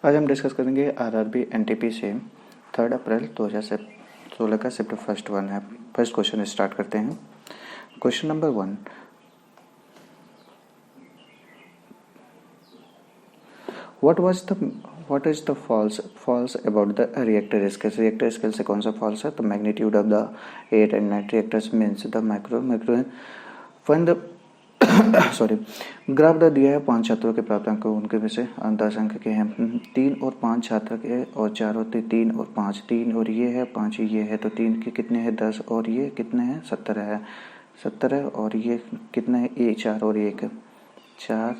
आज हम डिस्कस करेंगे आरआरबी एनटीपी से 3 अप्रैल 2016 का शिफ्ट फर्स्ट वन है। फर्स्ट क्वेश्चन स्टार्ट करते हैं। Question number 1, what is the false about the reactor scale? Reactor scale से कौन सा false है? तो magnitude of the 8 and 9 reactors means the micro find the graph दिया है 5 छात्रों के प्राप्तांक, उनके में से 10 अंक के हैं। 3 और 5 छात्र के और 4 होते 3 और 5, 3 और ये है 5 ये है, तो 3 के कितने हैं 10 और ये कितने हैं 17 है 17 और ये कितने हैं ये 4 और 1 4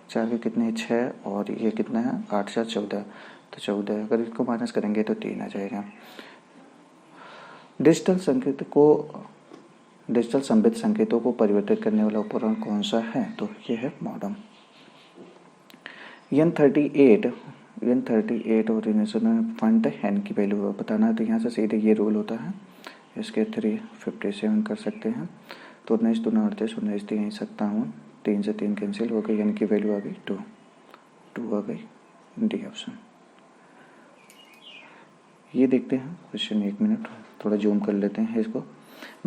4 के कितने हैं 6 और ये कितना है 8 4 14, तो 14 अगर इसको माइनस करेंगे तो 3 आ जाएगा। डिजिटल संबित संकेतों को परिवर्तित करने वाला उपकरण कौन सा है? तो ये है मॉडम। N38 और फाइंड द n की वैल्यू बताना है, तो यहाँ से सीधे ये रूल होता है, इसके 357 कर सकते हैं। तो 19 2 38 19 3 57, 3 से 3 कैंसिल हो गई, n की वैल्यू आ गई 2 आ गई, डी ऑप्शन। ये देखते हैं क्वेश्चन, 1 मिनट थोड़ा जूम कर लेते हैं इसको।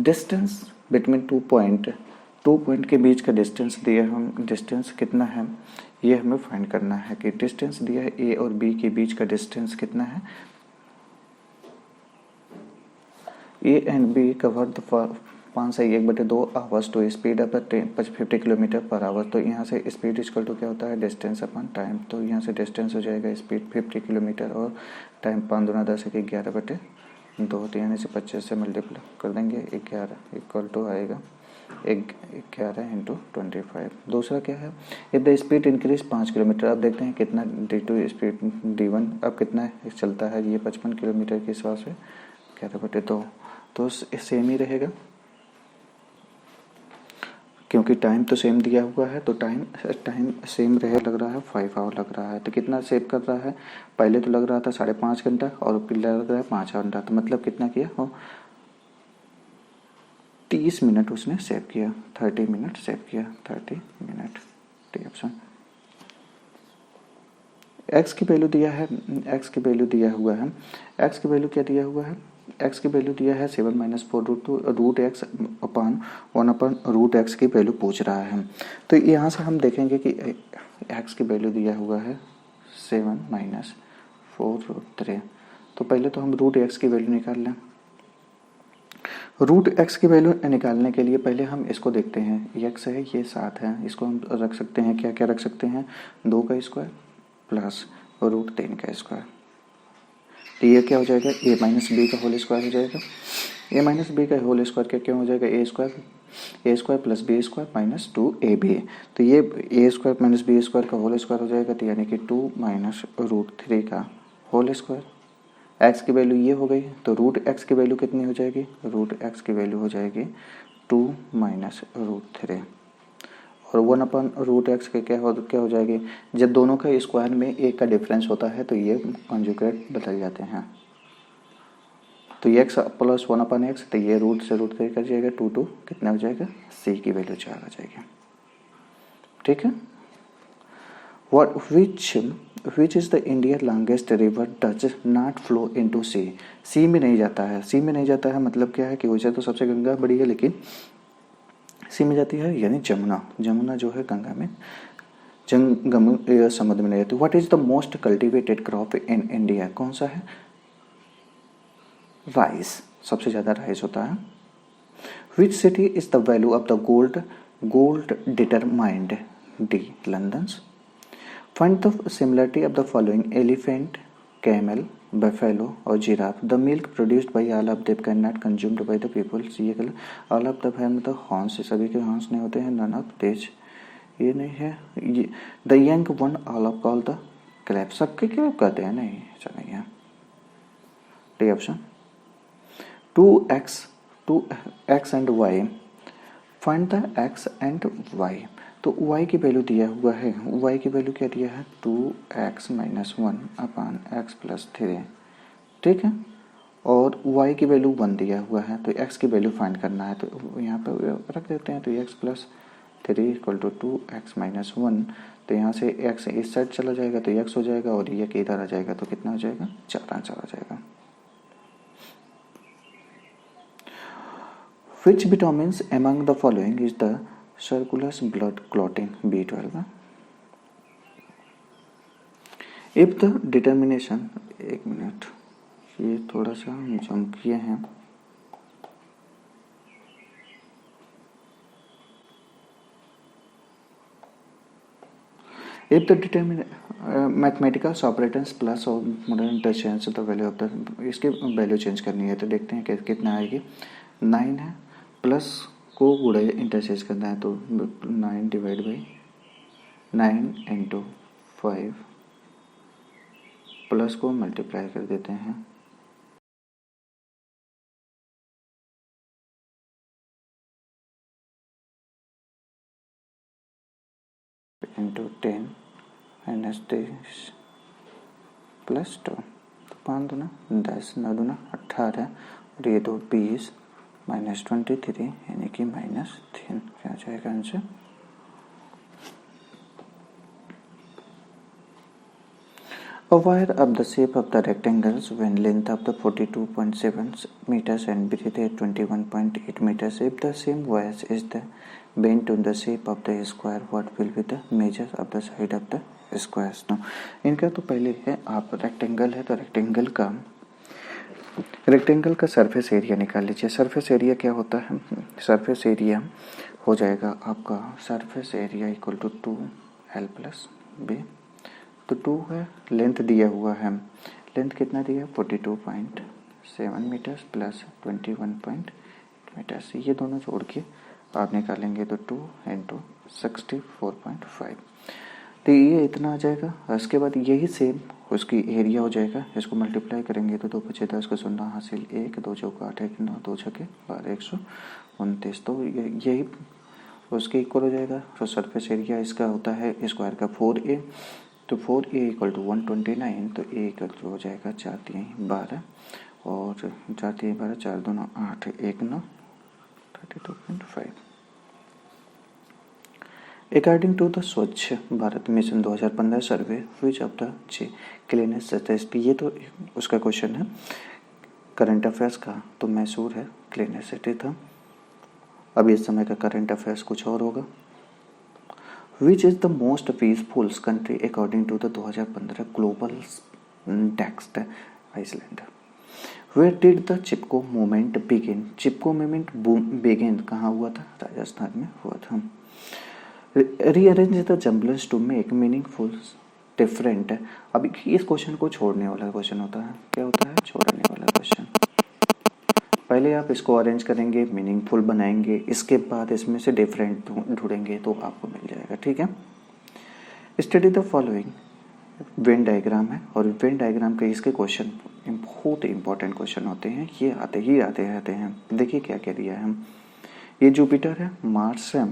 डिस्टेंस बिटवीन 2 पॉइंट के बीच का डिस्टेंस दिया है, हम डिस्टेंस कितना है ये हमें फाइंड करना है कि डिस्टेंस दिया है ए और बी के बीच का डिस्टेंस कितना है। A and B cover the 5 से 1/2 hours to speed up 50 kilometre per hour. तो यहाँ से स्पीड इक्वल टू क्या होता है डिस्टेंस अपन टाइम, तो यहाँ से डिस्टेंस हो जाएगा स्पीड 50 किलोमीटर और टाइम 5 दूना 10 के 11/2, तो यानी से 25 से मल्टीप्लाई कर देंगे 11 इक्वल टू आएगा 11 इंटू 25। दूसरा क्या है, if the speed increase 5 kilometre. अब देखते हैं कितना D2 स्पीड D1 अब कितना चलता है, ये 55 किलोमीटर के हिसाब से 11/2, तो सेम ही रहेगा क्योंकि टाइम तो सेम दिया हुआ है, तो टाइम सेम रहे, लग रहा है 5 आवर लग रहा है। तो कितना सेव कर रहा है, पहले तो लग रहा था 5.5 घंटा और फिर लग रहा है 5 घंटा, तो मतलब कितना किया हो 30 मिनट उसने सेव किया, 30 मिनट सेव किया, 30 मिनट, डी ऑप्शन। एक्स की वैल्यू दिया है, एक्स की वैल्यू दिया हुआ है, एक्स की वैल्यू क्या दिया हुआ है, एक्स की वैल्यू दिया है 7 - 4 रूट एक्स अपान 1/√x की वैल्यू पूछ रहा है। तो यहाँ से हम देखेंगे कि एक्स की वैल्यू दिया हुआ है 7 - 4√3, तो पहले तो हम रूट एक्स की वैल्यू निकाल लें। रूट एक्स की वैल्यू निकालने के लिए पहले हम इसको देखते हैं, एक्स है ये 7 है, इसको हम रख सकते हैं क्या क्या रख सकते हैं 2 का स्क्वायर प्लस √3 का स्क्वायर, तो ये क्या हो जाएगा a - b का होल स्क्वायर हो जाएगा। a - b का होल स्क्वायर क्या हो जाएगा a square plus b square minus 2ab, तो ये a square minus b square का होल स्क्वायर हो जाएगा, तो यानी कि 2 - √3 का होल स्क्वायर। x की वैल्यू ये हो गई, तो रूट एक्स की वैल्यू कितनी हो जाएगी, रूट एक्स की वैल्यू हो जाएगी 2 - √3 और 1/√x के क्या हो जाएगी, जब दोनों का स्क्वायर में एक का डिफरेंस होता है तो ये कॉन्जुगेट बदल जाते हैं, तो x प्लस 1/x, तो ये रूट से √3 कर जाएगा 2 कितना हो जाएगा c की वैल्यू 4 आ जाएगी। ठीक है, which is the India longest river does not flow into sea? सी में नहीं जाता है, सी में नहीं जाता है मतलब क्या है कि वैसे तो सबसे गंगा बड़ी है लेकिन सी में जाती है, यानी जमुना जो है गंगा में समुद्र में नहीं जाती। What is the most cultivated crop in India? कौन सा है, राइस, सबसे ज्यादा राइस होता है। Which city is the value of the gold determined? D London. Find the similarity of the following elephant, camel, buffalo और giraffe. The milk produced by all of them can not consumed by the peoples. ये गलत, all of the है मतलब horns, सभी के horns नहीं होते हैं, नन ऑफ देज ये नहीं है। ये the young one all of call the clap, सबके क्या कहते हैं, नहीं ऐसा नहीं है, D option. 2x and y, find the x and y। तो y की वैल्यू दिया हुआ है, y की वैल्यू क्या दिया है 2x - 1/x + 3, ठीक है, और y की वैल्यू 1 दिया हुआ है, तो x की वैल्यू फाइंड करना है, तो यहाँ पे रख देते हैं, तो x + 3 = 2x - 1, तो यहाँ से x इस साइड चला जाएगा तो x हो जाएगा, और ये इधर आ जाएगा तो कितना हो जाएगा, 4 आंसर आ जाएगा। Which vitamins among the following is the surplus blood clotting B12? If the determination, एक मिनट, ये थोड़ा सा हम जंप किए हैं। If the mathematical operators plus or modern change the value of the, इसकी वैल्यू चेंज करनी है तो देखते हैं कितना आएगी। 9 है, प्लस को गुड़ा इंटरचेंज करना है तो 9 डिवाइड बाई 9 इंटू 5 प्लस को मल्टीप्लाई कर देते हैं इंटू 10 माइनस 23 प्लस 2, तो 5 दूना 10, 9 दूना 18 और ये 2 20 माइनस 23 यानी कि -3, क्या आ जाएगा answer. A wire of the shape of the rectangles when length of the 42.7 meters and breadth at 21.8 meters. If the same wire is the bent on the shape of the square, what will be the measure of the side of the square? No. इनका तो पहले है, आप rectangle है तो rectangle का surface area निकाल लीजिए। सरफेस एरिया क्या होता है, सरफेस एरिया हो जाएगा आपका surface area equal to 2L plus B. तो 2 है, लेंथ दिया हुआ है, लेंथ कितना दिया, 42.7 मीटर्स प्लस 21 मीटर्स, ये दोनों जोड़ के आप निकालेंगे तो 2 इंटू 64.5, तो ये इतना आ जाएगा। उसके बाद यही सेम उसकी एरिया हो जाएगा, इसको मल्टीप्लाई करेंगे तो 2 बचे 10 को 0 हासिल 1, 2 चौका 8, 1 9, 2 छके 12, 129, तो यही उसके इक्वल हो जाएगा। तो सरफेस एरिया इसका होता है स्क्वायर का 4A, तो 4A इक्वल टू 129, तो A इक्वल टू हो जाएगा 4 3 12 और 4 3 12, 4 2 9 8, 1 9 32.5। According to the स्वच्छ Bharat mission 2015 survey which of the cleanest city, ये तो उसका क्वेश्चन है करंट अफेयर्स का, तो मैसूर है क्लीनेस्ट सिटी था। अब इस समय का करंट अफेयर्स कुछ और होगा। Which is the most peaceful country according to the 2015 Global Text Iceland? Where did the Chipko movement begin? Chipko movement begin कहाँ हुआ था, राजस्थान में हुआ था। Rearrange the jumblers to make meaningful different, अभी इस क्वेश्चन को छोड़ने वाला क्वेश्चन होता है, क्या होता है, छोड़ने वाला क्वेश्चन। पहले आप इसको अरेंज करेंगे, मीनिंगफुल बनाएंगे, इसके बाद इसमें से डिफरेंट ढूंढेंगे तो आपको मिल जाएगा, ठीक है। Study the following, Venn diagram है और वेन डायग्राम के इसके क्वेश्चन बहुत इंपॉर्टेंट क्वेश्चन होते हैं, ये आते हैं। देखिए क्या क्या दिया है, ये जुपिटर है, मार्स है,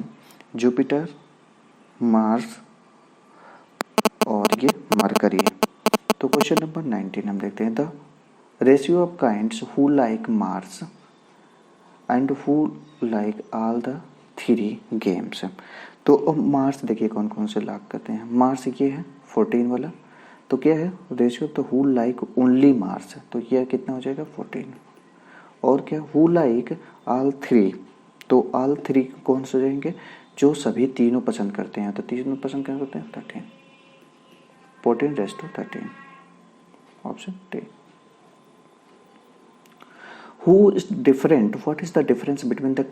जुपिटर मार्स और ये मरकरी है। तो क्वेश्चन नंबर 19 हम देखते हैं, the ratio of kinds who like Mars and who like all the 3 games. तो अब मार्स देखिए कौन कौन से लाइक करते हैं, मार्स ये है 14 वाला, तो क्या है रेशियो, तो हु लाइक ओनली मार्स, तो ये कितना हो जाएगा 14, और क्या हु लाइक ऑल 3, तो ऑल 3 कौन से जाएंगे, जो सभी तीनों पसंद करते हैं, तो तीनों पसंद क्या करते हैं 13, 14 race to 13, option D. Who is different? What is the difference between the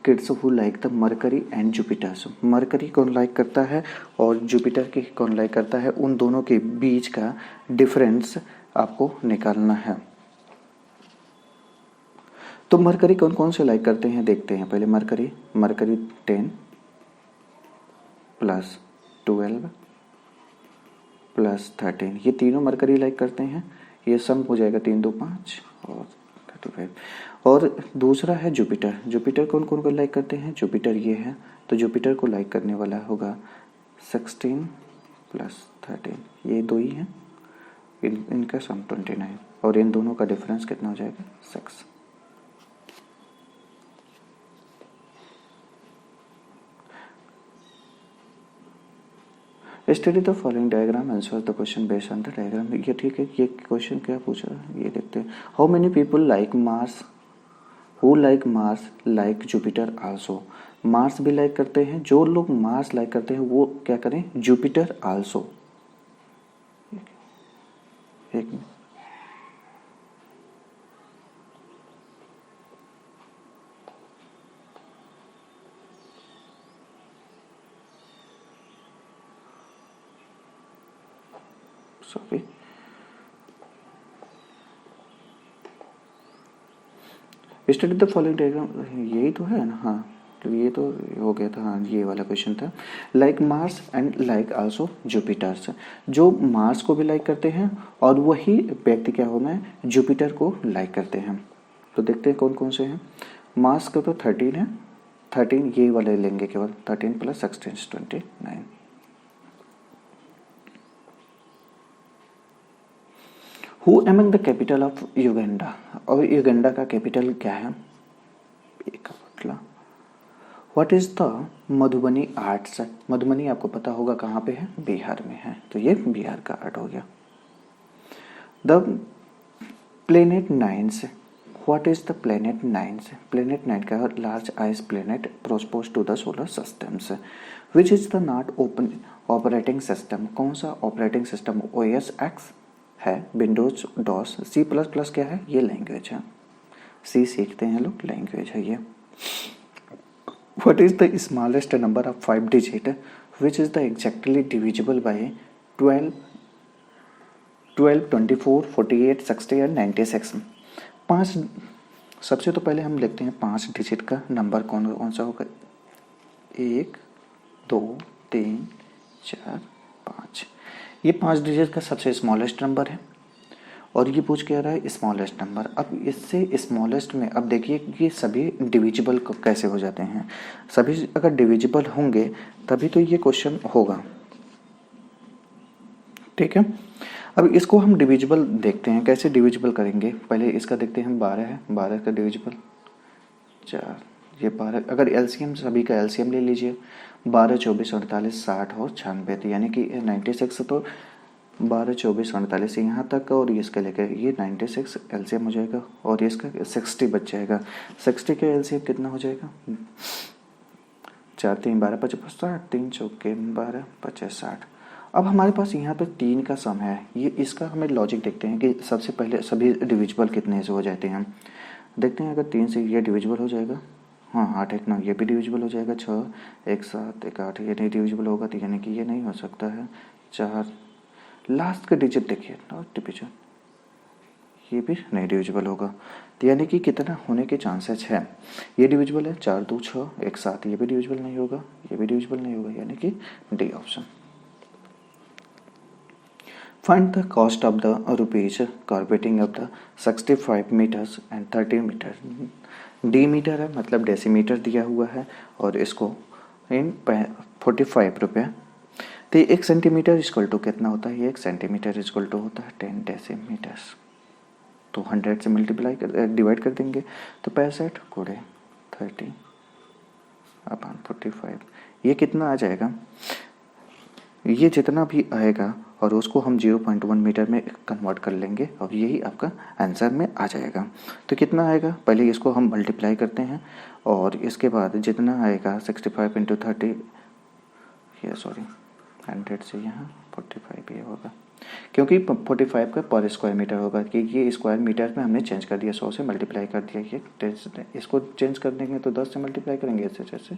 kids who like the Mercury and Jupiter? So, Mercury कौन लाइक करता है और जुपिटर की कौन लाइक करता है, उन दोनों के बीच का डिफरेंस आपको निकालना है। तो मरकरी कौन कौन से लाइक करते हैं देखते हैं। पहले मरकरी 10 प्लस 12 प्लस 13, ये तीनों मरकरी लाइक करते हैं, ये सम हो जाएगा 3 2 5 और 35। और दूसरा है जुपिटर, जुपिटर कौन कौन को लाइक करते हैं, जुपिटर ये है, तो जुपिटर को लाइक करने वाला होगा 16 प्लस 13, ये दो ही हैं, इनका सम 29 और इन दोनों का डिफरेंस कितना हो जाएगा 6। Study the following diagram, answer the question based on the diagram. ये ठीक है, ये क्वेश्चन क्या पूछा है ये देखते हैं। How many people like Mars, who like Mars like Jupiter also. Mars भी लाइक करते हैं, जो लोग मार्स लाइक करते हैं वो क्या करें, जुपिटर आल्सो। एक minute, sorry, study the following diagram, यही तो है ना, हाँ तो ये तो हो गया था, हाँ ये वाला क्वेश्चन था। Like Mars and like also Jupiter's, जो मार्स को भी लाइक करते हैं और वही व्यक्ति क्या होना है, जुपिटर को लाइक करते हैं। तो देखते हैं कौन कौन से हैं। मार्स का तो 13 है, 13 ये वाले लेंगे केवल, 13 + 16 29। Who among the capital of Uganda, और युगांडा का कैपिटल क्या है, एक पटला। What is the Madhubani arts, Madhubani आपको पता होगा कहाँ पे है, बिहार में है, तो ये बिहार का आर्ट हो गया। The planet nines, what is the planet nines, planet 9 का large ice planet propose to the solar systems. Which is the not open operating system, कौन सा ऑपरेटिंग सिस्टम OS X है, विंडोज डॉस। C++ क्या है, ये language है, C सीखते हैं लोग, लैंग्वेज है ये। What is the smallest number of 5 digit which is the exactly divisible by 12, 24, 48, 60 और 96। पाँच, सबसे तो पहले हम लिखते हैं 5 डिजिट का नंबर कौन कौन सा होगा, 1 2 3 4 5, ये 5 डिजिट का सबसे स्मॉलेस्ट नंबर है। और ये पूछ के आ रहा है स्मॉलेस्ट नंबर। अब इससे स्मॉलेस्ट में अब देखिए ये सभी डिविजिबल कैसे हो जाते हैं, सभी अगर डिविजिबल होंगे तभी तो ये क्वेश्चन होगा, ठीक है। अब इसको हम डिविजिबल देखते हैं, कैसे डिविजिबल करेंगे, पहले इसका देखते हैं। 12 है, 12 का डिविजिबल 4, ये 12, अगर एलसीएम, सभी का एलसीएम ले लीजिए, 12 24 48 60 और 96, तो यानी कि 96, तो 12 24 48 यहाँ तक का, और इसका लेकर ये 96 एलसीएम हो जाएगा, और इसका 60 बच जाएगा। 60 का एलसीएम कितना हो जाएगा, 4 3 12 55 60, 3 चौके 12 50 60। अब हमारे पास यहाँ पे 3 का सम है, ये इसका हमें लॉजिक देखते हैं कि सबसे पहले सभी डिविजिबल कितने से हो जाते हैं। देखते हैं अगर 3 से ये डिविजिबल हो जाएगा, हाँ 8 1 9 ये भी डिविजिबल हो जाएगा, 6 1 7 1 8 ये नहीं डिविजिबल होगा, तो यानी कि ये नहीं हो सकता है। 4 लास्ट का डिजिट देखिए, नॉट डिविजन, ये भी नहीं डिविजिबल होगा, तो यानी कि कितना होने के चांसेस है, ये डिविजिबल है, 4 2 6 1 7, ये भी डिविजिबल नहीं होगा, ये भी डिविजिबल नहीं होगा, यानी कि D option. Find the cost of the rupees carpeting of the 65 metres and 30 metre. D metre है मतलब डेसीमीटर दिया हुआ है, और इसको इन 45 रुपये, तो 1 सेंटीमीटर इक्वल टू कितना होता है, 1 सेंटीमीटर इक्वल टू होता है 10 डेसीमीटर्स। तो 100 से मल्टीप्लाई कर डिवाइड कर देंगे, तो 65 गुणे 30/45, ये कितना आ जाएगा, ये जितना भी आएगा और उसको हम 0.1 मीटर में कन्वर्ट कर लेंगे, और यही आपका आंसर में आ जाएगा। तो कितना आएगा, पहले इसको हम मल्टीप्लाई करते हैं, और इसके बाद जितना आएगा 65 × 30, ये सॉरी 100 से यहाँ 45 ये होगा, क्योंकि 45 का पर स्क्वायर मीटर होगा, कि ये स्क्वायर मीटर में हमने चेंज कर दिया, 100 से मल्टीप्लाई कर दिया, ये 10, इसको चेंज कर देंगे तो 10 से मल्टीप्लाई करेंगे, इससे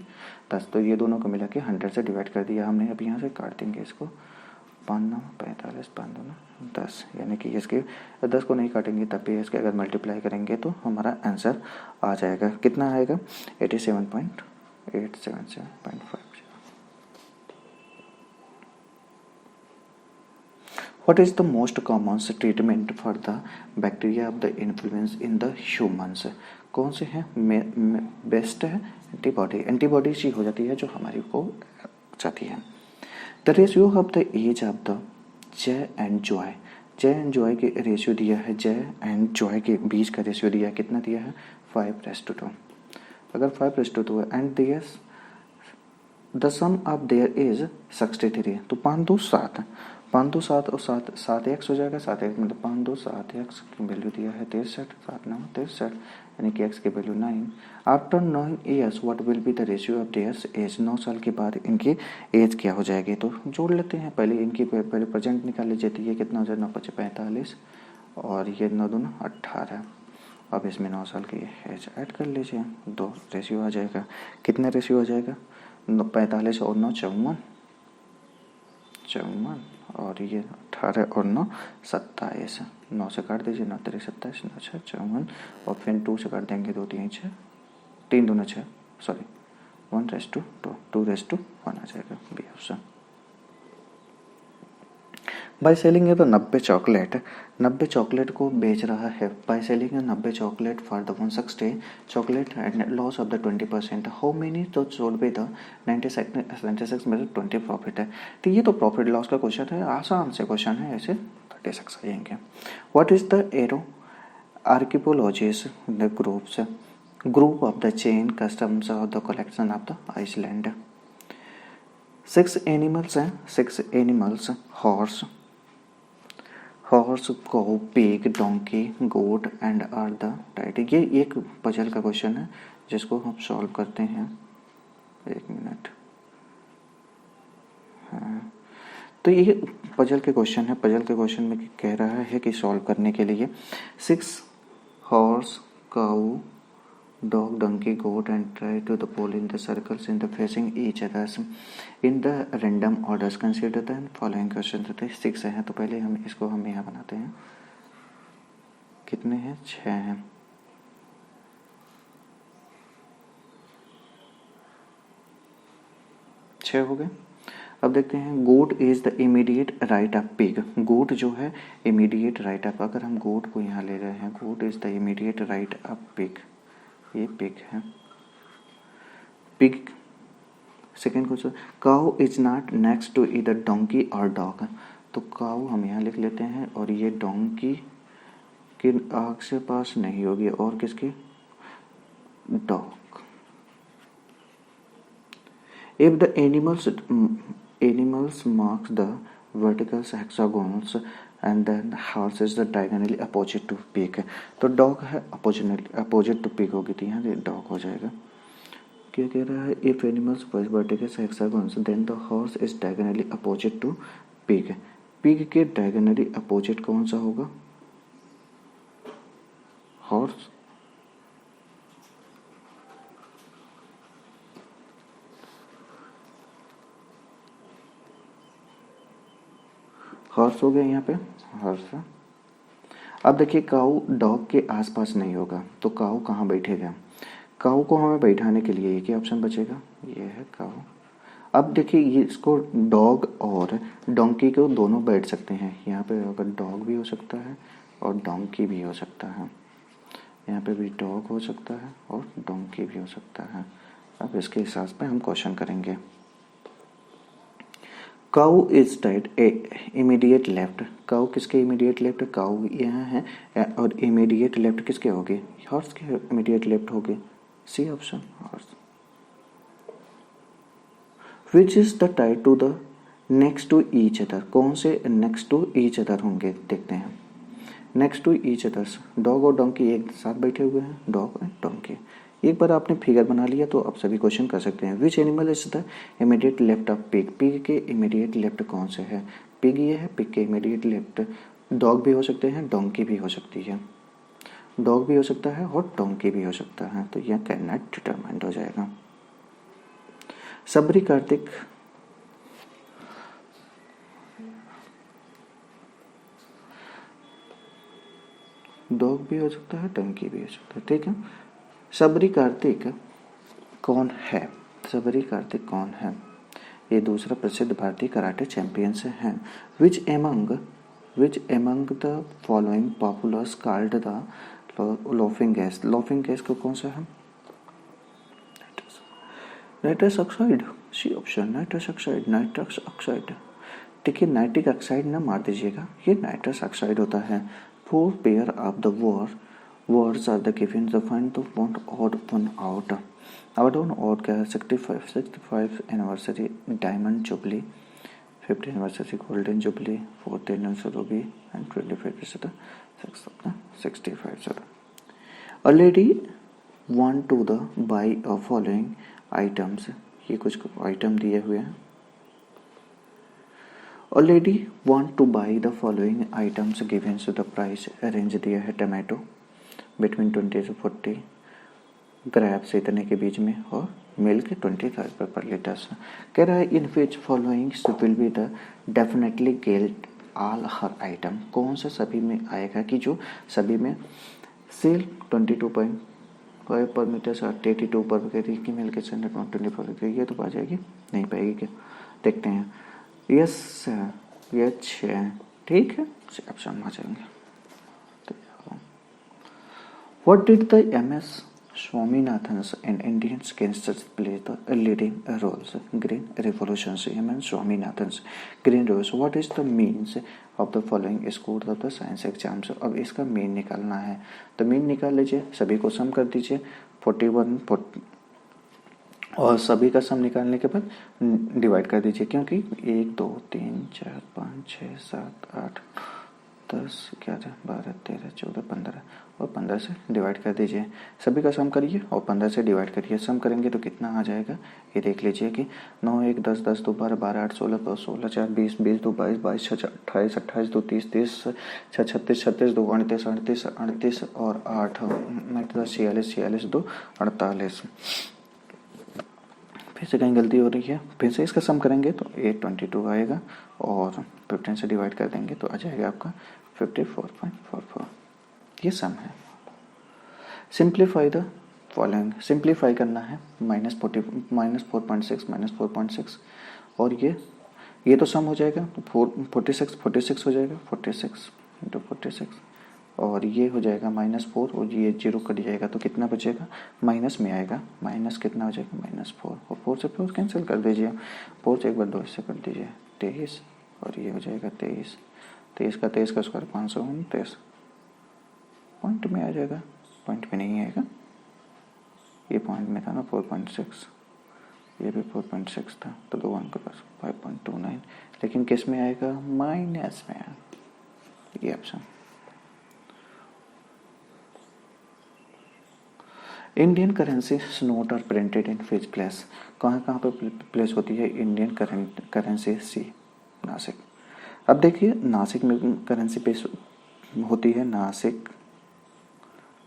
10, तो ये दोनों को मिला के 100 से डिवाइड कर दिया हमने। अब यहाँ से काट देंगे इसको, 5 9 45, 5 2 10, यानी कि इसके 10 को नहीं काटेंगे तब भी इसके अगर मल्टीप्लाई करेंगे तो हमारा आंसर आ जाएगा, कितना आएगा 87.877.5। What is the most common treatment for the bacteria of the influenza in the humans? कौन से हैं बेस्ट है, एंटीबॉडी, एंटीबॉडीज ही हो जाती है जो हमारी को जाती है। The ratio of the age of the Jai and Joy, Jai and Joy के रेशियो दिया है, जय एंड जॉय के बीच का रेशियो दिया है, कितना दिया है 5:2। अगर 5:2 है एंड दिया the sum of their is 63। तो 5 2 7, 5 2 7 और 7 एक्स हो जाएगा। 7 एक्स मतलब 5 2 7 एक्स की वैल्यू दिया है 63, 7 9 63, यानी कि एक्स की value 9। After 9 years what will be the ratio of theirs age. 9 साल के बाद इनकी एज क्या हो जाएगी, तो जोड़ लेते हैं। पहले इनकी पहले प्रेजेंट निकाल लीजिए। तो ये कितना हो जाए, 9 5 45 और ये 9 2 18। अब इसमें 9 साल की एज ऐड कर लीजिए, 2 रेशियो आ जाएगा। कितना रेशियो आ जाएगा, 45 और 9 54, और ये 18 और 9 27। 9 से काट दीजिए, 9 3 27, 9 6 54, और फिर 2 से काट देंगे, 2 3 6, 3 2 6, सॉरी 1:2, 2:1 आ जाएगा बी ऑप्शन। बाय सेलिंग है तो 90 चॉकलेट, 90 चॉकलेट को बेच रहा है। By selling 90 chocolate for the 160 chocolate and loss of the 20%। How many तो सोल्ड बाय द 96 में 20 प्रॉफिट है। तो ये तो प्रॉफिट लॉस का क्वेश्चन है, आसान से क्वेश्चन है, ऐसे 36 आएंगे। What is the arrow archaeologies the group of the chain customs of the collection of the island. 6 animals हैं, 6 animals, horse, cow, pig, donkey, goat and are the tight. ये एक पजल का क्वेश्चन है जिसको हम सॉल्व करते हैं। 1 minute. हाँ, तो ये पजल के क्वेश्चन है। पजल के क्वेश्चन में कह रहा है कि सॉल्व करने के लिए 6 horse, cow, dog, donkey, goat and try to the pole in the circles in the facing each others in the random orders. Consider the following questions। तो 6 है, तो पहले हम यहाँ बनाते हैं। कितने हैं, 6 हैं। हो गए। अब देखते हैं, goat is the immediate right of pig. Goat जो है इमीडिएट राइट ऑफ, अगर हम गोट को यहाँ ले रहे हैं, goat is the immediate right of pig, ये पिग है। Pig. Second question, cow is not next to इधर डोंकी और डॉग। तो काउ हम यहाँ लिख लेते हैं, और ये डोंकी के आग से पास नहीं होगी, और किसकी, dog. If the animals marks the vertical hexagons and then horse is the diagonally opposite to pig. तो डॉग है अपोजिट टू पिग होगी, तो यहाँ डॉग हो जाएगा। क्या कह रहा है, if animals vertical hexagons then the horse is diagonally opposite to pig. Pig के डायगोनली अपोजिट कौन सा होगा, हॉर्स। हॉर्स हो गया यहाँ पे, हॉर्स। अब देखिए, काऊ डॉग के आसपास नहीं होगा, तो काऊ कहाँ बैठेगा। काऊ को हमें बैठाने के लिए एक ही ऑप्शन बचेगा, ये है काऊ। अब देखिए, ये इसको डॉग और डोंकी को दोनों बैठ सकते हैं। यहाँ पे अगर डॉग भी हो सकता है और डोंकी भी हो सकता है, यहाँ पे भी डॉग हो सकता है और डोंकी भी हो सकता है। अब इसके हिसाब से हम क्वेश्चन करेंगे। काऊ इज टाइट इमीडिएट लेफ्ट। काऊ किसके इमीडिएट लेफ्ट, काऊ यहाँ है, और इमीडिएट लेफ्ट किसके होगी, हॉर्स के इमीडिएट लेफ्ट होगी, C option, horse. Which is the tight to the next to each other. कौन से नेक्स्ट टू ईच अदर होंगे, देखते हैं। Next to each others, dog और डोंकी एक साथ बैठे हुए हैं, डॉग एंड डोंकी। एक बार आपने फिगर बना लिया तो आप सभी क्वेश्चन कर सकते हैं। Which animal is the immediate left of pig. Pig के इमीडिएट लेफ्ट कौन से है, पिग ये है। पिग के इमीडिएट लेफ्ट डॉग भी हो सकते हैं, डोंकी भी हो सकती है। डॉग भी हो सकता है और डोंकी भी हो सकता है, तो यह कैन नॉट डिटरमाइंड हो जाएगा। सबरी कार्तिक, डॉग भी हो सकता है, डोंकी भी हो सकता है, ठीक है। सबरी कार्तिक कौन है, सबरी कार्तिक कौन है, ये दूसरा प्रसिद्ध भारतीय कराटे चैंपियन से हैं। Which among the following populars called the laughing gas. Laughing gas को कौन सा है, nitrous oxide, C option, nitrous oxide, nitrous oxide. देखिए, नाइट्रिक ऑक्साइड ना मार दीजिएगा, ये नाइट्रस ऑक्साइड होता है। 4 pair of the war words are the given the find the one odd one out. Out one odd क्या है? 65 anniversary diamond jubilee, 50 anniversary golden jubilee, 4th anniversary Ruby and 25 is the 65 sir. A lady want to the buy of following items, ये कुछ item दिए हुए हैं। A lady want to buy the following items given to the price, range दिया है tomato between 20 to 40, grasps इतने के बीच में, और मिल्क 25 रुपये पर लीटर। कह रहा है in which following will be the definitely get all her item, कौन सा सभी में आएगा कि जो सभी में सेल 22.5 पर मीटर से 82 पर कह रही कि मिल्क 124, ये तो पा जाएगी, नहीं पाएगी क्या? देखते हैं। यस ये 6, ठीक है, ऑप्शन आ जाएंगे। What did the MS Swaminathan's and Indian gangsters play the leading roles? Green Revolution, MS Swaminathan's Green Revolution. What is the means of the following score of the science exams? अब इसका mean निकालना है, तो mean निकाल लीजिए, सभी को सम कर दीजिए 41 और सभी का सम निकालने के बाद डिवाइड कर दीजिए, क्योंकि 1 2 3 4 5 6 7 8 10 11 12 13 14 15 और 15 से डिवाइड कर दीजिए। सभी का सम करिए और 15 से डिवाइड करिए। सम करेंगे तो कितना आ जाएगा ये देख लीजिए कि 9 1 10 10 2 12 12 8 16 16 4 20 20 2 22 22 6 28 28 2 30 30 6 36 36 2 38 38 38 और 8 46 46 2 48। फिर से कहीं गलती हो रही है, फिर से इसका सम करेंगे तो 822 आएगा और 15 से डिवाइड कर देंगे तो आ जाएगा आपका 54.44। ये सम है। सिंप्लीफाई द फॉलोइंग, सिंप्लीफाई करना है -4.6 -4.6 और ये तो सम हो जाएगा, 46 हो जाएगा, 46 × 46 और ये हो जाएगा -4 और ये 0 कट जाएगा तो कितना बचेगा? माइनस में आएगा, माइनस कितना हो जाएगा? -4 और 4 से 4 कैंसिल कर दीजिए, 4 से एक बार 2 से कर दीजिए 23 और ये हो जाएगा 23, 23 का 23 का स्क्वायर 529, पॉइंट में आ जाएगा, पॉइंट में नहीं आएगा, ये पॉइंट में था ना 4.6, ये भी 4.6 था तो 2 अंक बस 5.29, लेकिन किस में आएगा? माइनस में। ये option. Indian currency note are printed in which place, कहाँ पे प्लेस होती है इंडियन करेंसी? सी, नासिक। अब देखिए नासिक में करेंसी पेश होती है, नासिक।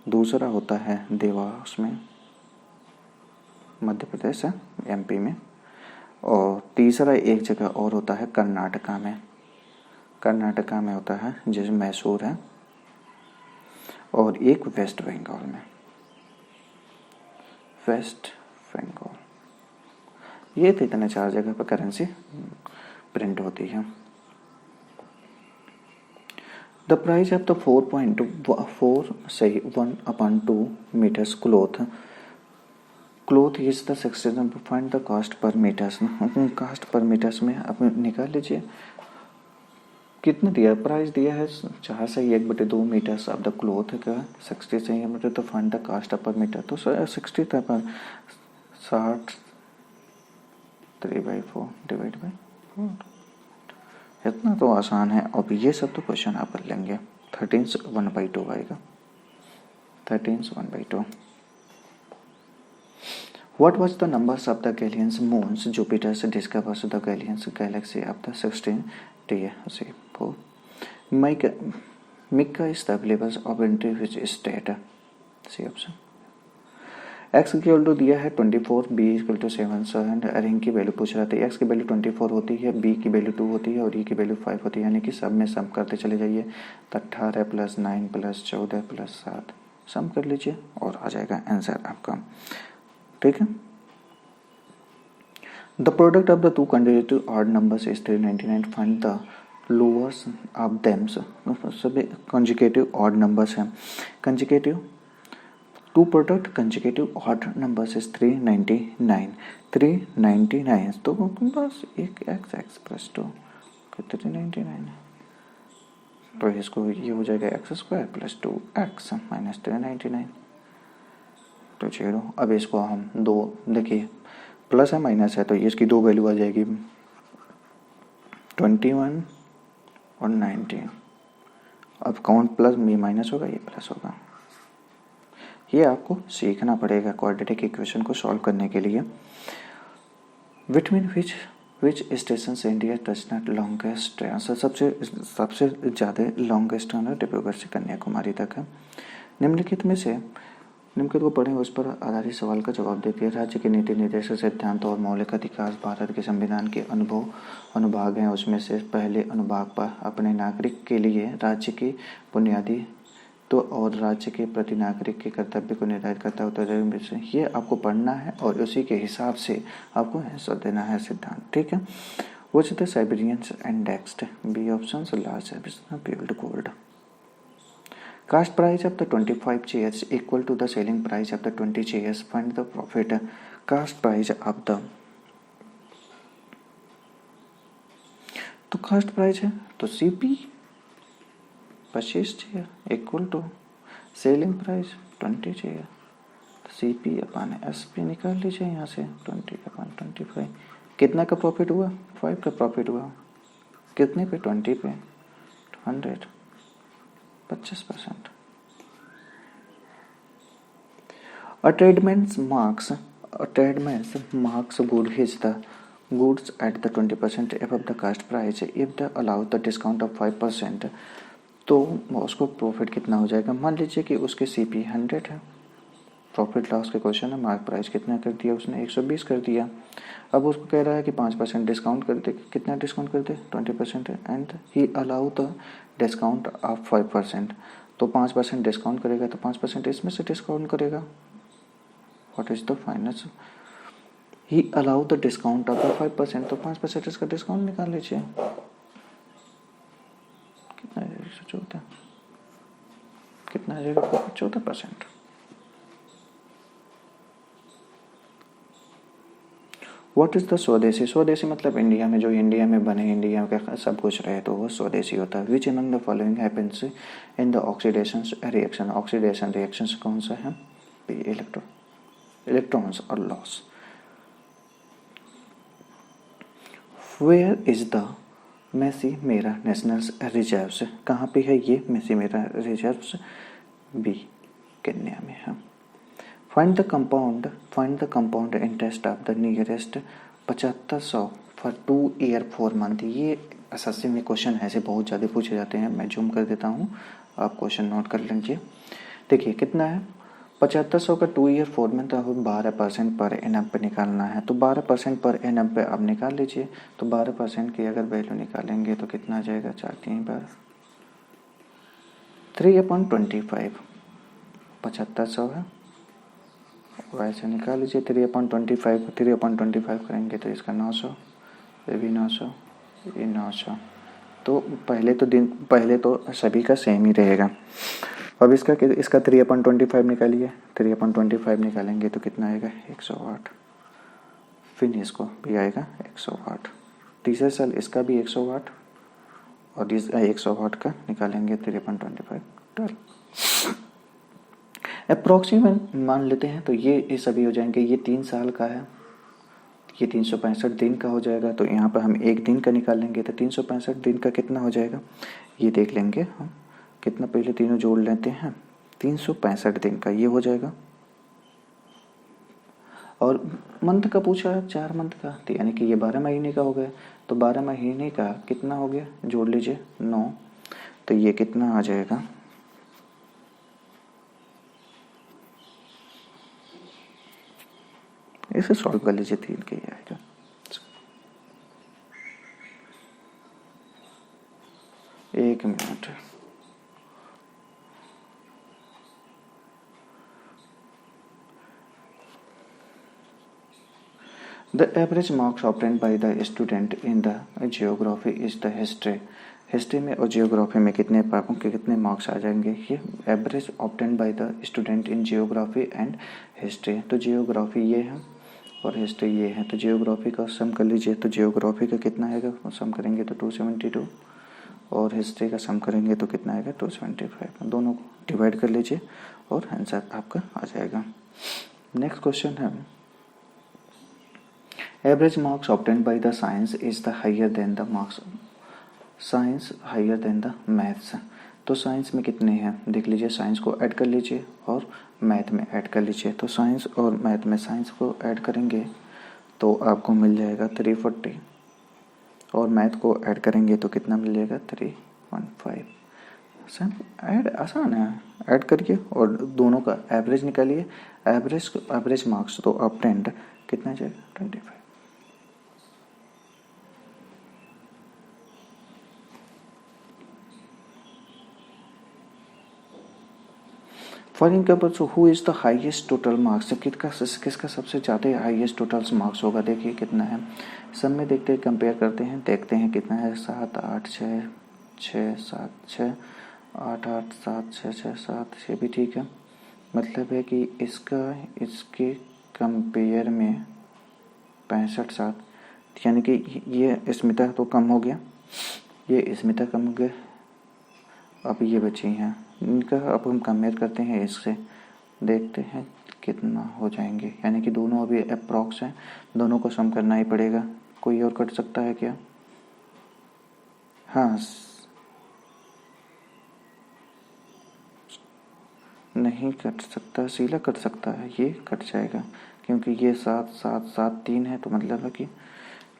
दूसरा होता है देवास में, मध्य प्रदेश है, MP में। और तीसरा एक जगह और होता है कर्नाटका में, कर्नाटका में होता है जैसे मैसूर है, और एक वेस्ट बंगाल में, वेस्ट बंगाल। ये तो इतने 4 जगह पर करेंसी प्रिंट होती है। द प्राइस ऑफ द 4.4 से 1/2 metres cloth is the 60, find the cost per metres. Cost per metres में आप निकाल लीजिए कितना दिया, प्राइस दिया है 4 से 1/2 मीटर्स ऑफ द क्लोथ का 60 से मीटर, तो find the cost per metre, तो 60 था पर 60 3/4 डिवाइड बाई 4, इतना तो आसान है। अब ये सब तो क्वेश्चन आप कर लेंगे। 13 1/2 आएगा, 13 1/2। What was the numbers of the Galileans moons Jupiter's discovers the Galileans galaxy of the 16 Mica is the levels of entry which state? C option। x equal to दिया है 24, b equal to 7 and ring की वैल्यू पूछ रहा था। x की value 24 होती है, b की वैल्यू 2 होती है और e की वैल्यू 5 होती है, यानी कि सब में सम करते चले जाइए। 18 + 9 + 14 + 7 सम कर लीजिए और आ जाएगा आंसर आपका, ठीक है। The product of the 2 consecutive odd numbers is 399, find the lowers of them. सभी कंजुगेटिव ऑड नंबर्स हैं। Conjugative 2 product conjugative odd numbers is 399 तो बस एक x + 2 399 है। तो इसको ये हो जाएगा x² प्लस 2x माइनस 399 तो 0। अब इसको हम दो, देखिए प्लस है माइनस है तो इसकी दो वैल्यू आ जाएगी 21 और 19। अब कौन प्लस में माइनस होगा, ये प्लस होगा। ये आपको सीखना पड़ेगा क्वाड्रेटिक इक्वेशन को सॉल्व करने के लिए। बिटवीन विच स्टेशन से India touch not longest train, सबसे ज़्यादा लॉन्गेस्ट ट्रेन डिब्रूगढ़ से कन्याकुमारी तक है। निम्नलिखित को पढ़ें, उस पर आधारित सवाल का जवाब देते राज्य के नीति निर्देशक सिद्धांत और मौलिक अधिकार भारत के संविधान के अनुभाग हैं। उसमें से पहले अनुभाग पर अपने नागरिक के लिए राज्य की बुनियादी तो और राज्य के प्रति नागरिक के कर्तव्य को निर्धारित करता है। ये आपको पढ़ना है और उसी के हिसाब से आपको आंसर देना है सिद्धांत, ठीक है। Which the Siberians indexed, B option large poured gold. Cost price of the 25 chairs equal to the selling price of the 20 chairs. Find the profit. Cost price of the, तो cost price है तो CP 25 chair equal to selling price 20 chair, तो CP अपन SP निकाल लीजिए यहाँ से 20/25। कितना का प्रॉफिट हुआ, 5 का प्रॉफिट हुआ। कितने पे, 20 पे 100, 25%। A tradesman marks goods at the 20% above the cost price if the allowed the discount of 5%, तो उसको प्रॉफिट कितना हो जाएगा। मान लीजिए कि उसके CP 100 है, प्रॉफिट लॉस के क्वेश्चन है, मार्क प्राइस कितना कर दिया उसने, 120 कर दिया। अब उसको कह रहा है कि 5% डिस्काउंट कर दे। कितना डिस्काउंट कर दे, 20% है, and he allow the discount of 5%, तो 5% डिस्काउंट करेगा, तो 5% इसमें से डिस्काउंट करेगा। What is the finance, he allow the discount of the 5%, तो 5% इसका डिस्काउंट निकाल लीजिए। कितना आ जाएगा, 14, कितना आ जाएगा, 14%। व्हाट इज द स्वदेशी, स्वदेशी मतलब इंडिया में, जो इंडिया में बने, इंडिया का सब कुछ रहे, तो वो स्वदेशी होता है। Which among the following happens in the oxidation reaction, oxidation reaction कौन सा है, इलेक्ट्रॉन्स और लॉस। वेयर इज द मैसीमेरा नेशनल रिजर्व्स, कहाँ पे है ये मैसीमेरा रिजर्व्स, बी केन्या में है। Find the compound interest of the nearest 7500 for 2 year 4 month. ये एसएससी में क्वेश्चन ऐसे बहुत ज़्यादा पूछे जाते हैं, मैं जूम कर देता हूँ, आप क्वेश्चन नोट कर लीजिए। देखिए कितना है, 7500 का 2 ईयर 4 मंथ, 12% पर एनम पे निकालना है, तो 12% पर एनम पे आप निकाल लीजिए। तो 12% की अगर वैल्यू निकालेंगे तो कितना आ जाएगा, 4×3 = 3/25, 7500 है, वैसे निकाल लीजिए। 3/25 करेंगे तो इसका 900, ये भी 900, ये 900। तो पहले तो सभी का सेम ही रहेगा। अब इसका 3/25 निकालिए, 3/25 निकालेंगे तो कितना आएगा, 108। फिर इसको भी आएगा 108। तीसरे साल इसका भी 108 और इस 108 का निकालेंगे 3/25 12। अप्रॉक्सीमेट मान लेते हैं तो ये सभी हो जाएंगे। ये 3 साल का है, ये 365 दिन का हो जाएगा, तो यहाँ पर हम 1 दिन का निकालेंगे तो 365 दिन का कितना हो जाएगा, ये देख लेंगे हम। कितना, पहले तीनों जोड़ लेते हैं, 365 दिन का ये हो जाएगा। और मंथ का पूछा है, 4 मंथ का, तो यानी कि ये 12 महीने का हो गया। तो 12 महीने का कितना हो गया, जोड़ लीजिए 9, तो ये कितना आ जाएगा, इसे सॉल्व कर लीजिए, 3 के ही आएगा। एक minute, The average marks obtained by the student in the geography is the history में और जियोग्राफी में कितने मार्क्स आ जाएंगे, ये average obtain by the student in geography and history. तो जियोग्राफी ये है और हिस्ट्री ये है, तो जियोग्राफी का सम कर लीजिए। तो जियोग्राफी का कितना आएगा, सम करेंगे तो 272 और हिस्ट्री का सम करेंगे तो कितना आएगा 275। दोनों को डिवाइड कर लीजिए और आंसर आपका आ जाएगा। नेक्स्ट क्वेश्चन है, average marks obtained by the science is the higher than the marks science higher than the maths. तो साइंस में कितने हैं देख लीजिए, साइंस को ऐड कर लीजिए और मैथ में ऐड कर लीजिए। तो साइंस और मैथ में साइंस को ऐड करेंगे तो आपको मिल जाएगा 340 और मैथ को ऐड करेंगे तो कितना मिल जाएगा 315। ऐड आसान है, ऐड करिए और दोनों का एवरेज निकालिए। एवरेज मार्क्स तो ऑब्टेन्ड कितना जाएगा 25। For example who is the highest total marks, किसका सबसे ज़्यादा हाईएस्ट टोटल मार्क्स होगा, देखिए कितना है। सब में देखते हैं, कंपेयर करते हैं, देखते हैं कितना है। 7 8 6 6 7 6 8 8 7 6 6 7 6 भी ठीक है। मतलब है कि इसके कंपेयर में 65 7, यानी कि ये स्मिता तो कम हो गया, ये स्मिता कम हो गया, अब ये बची हैं इनका। अब हम कंपेयर करते हैं इससे, देखते हैं कितना हो जाएंगे। यानी कि दोनों अभी अप्रॉक्स हैं, दोनों को सम करना ही पड़ेगा। कोई और कट सकता है क्या? हाँ, नहीं कट सकता, सीला कट सकता है, ये कट जाएगा क्योंकि ये 7 7 7 3 है, तो मतलब है कि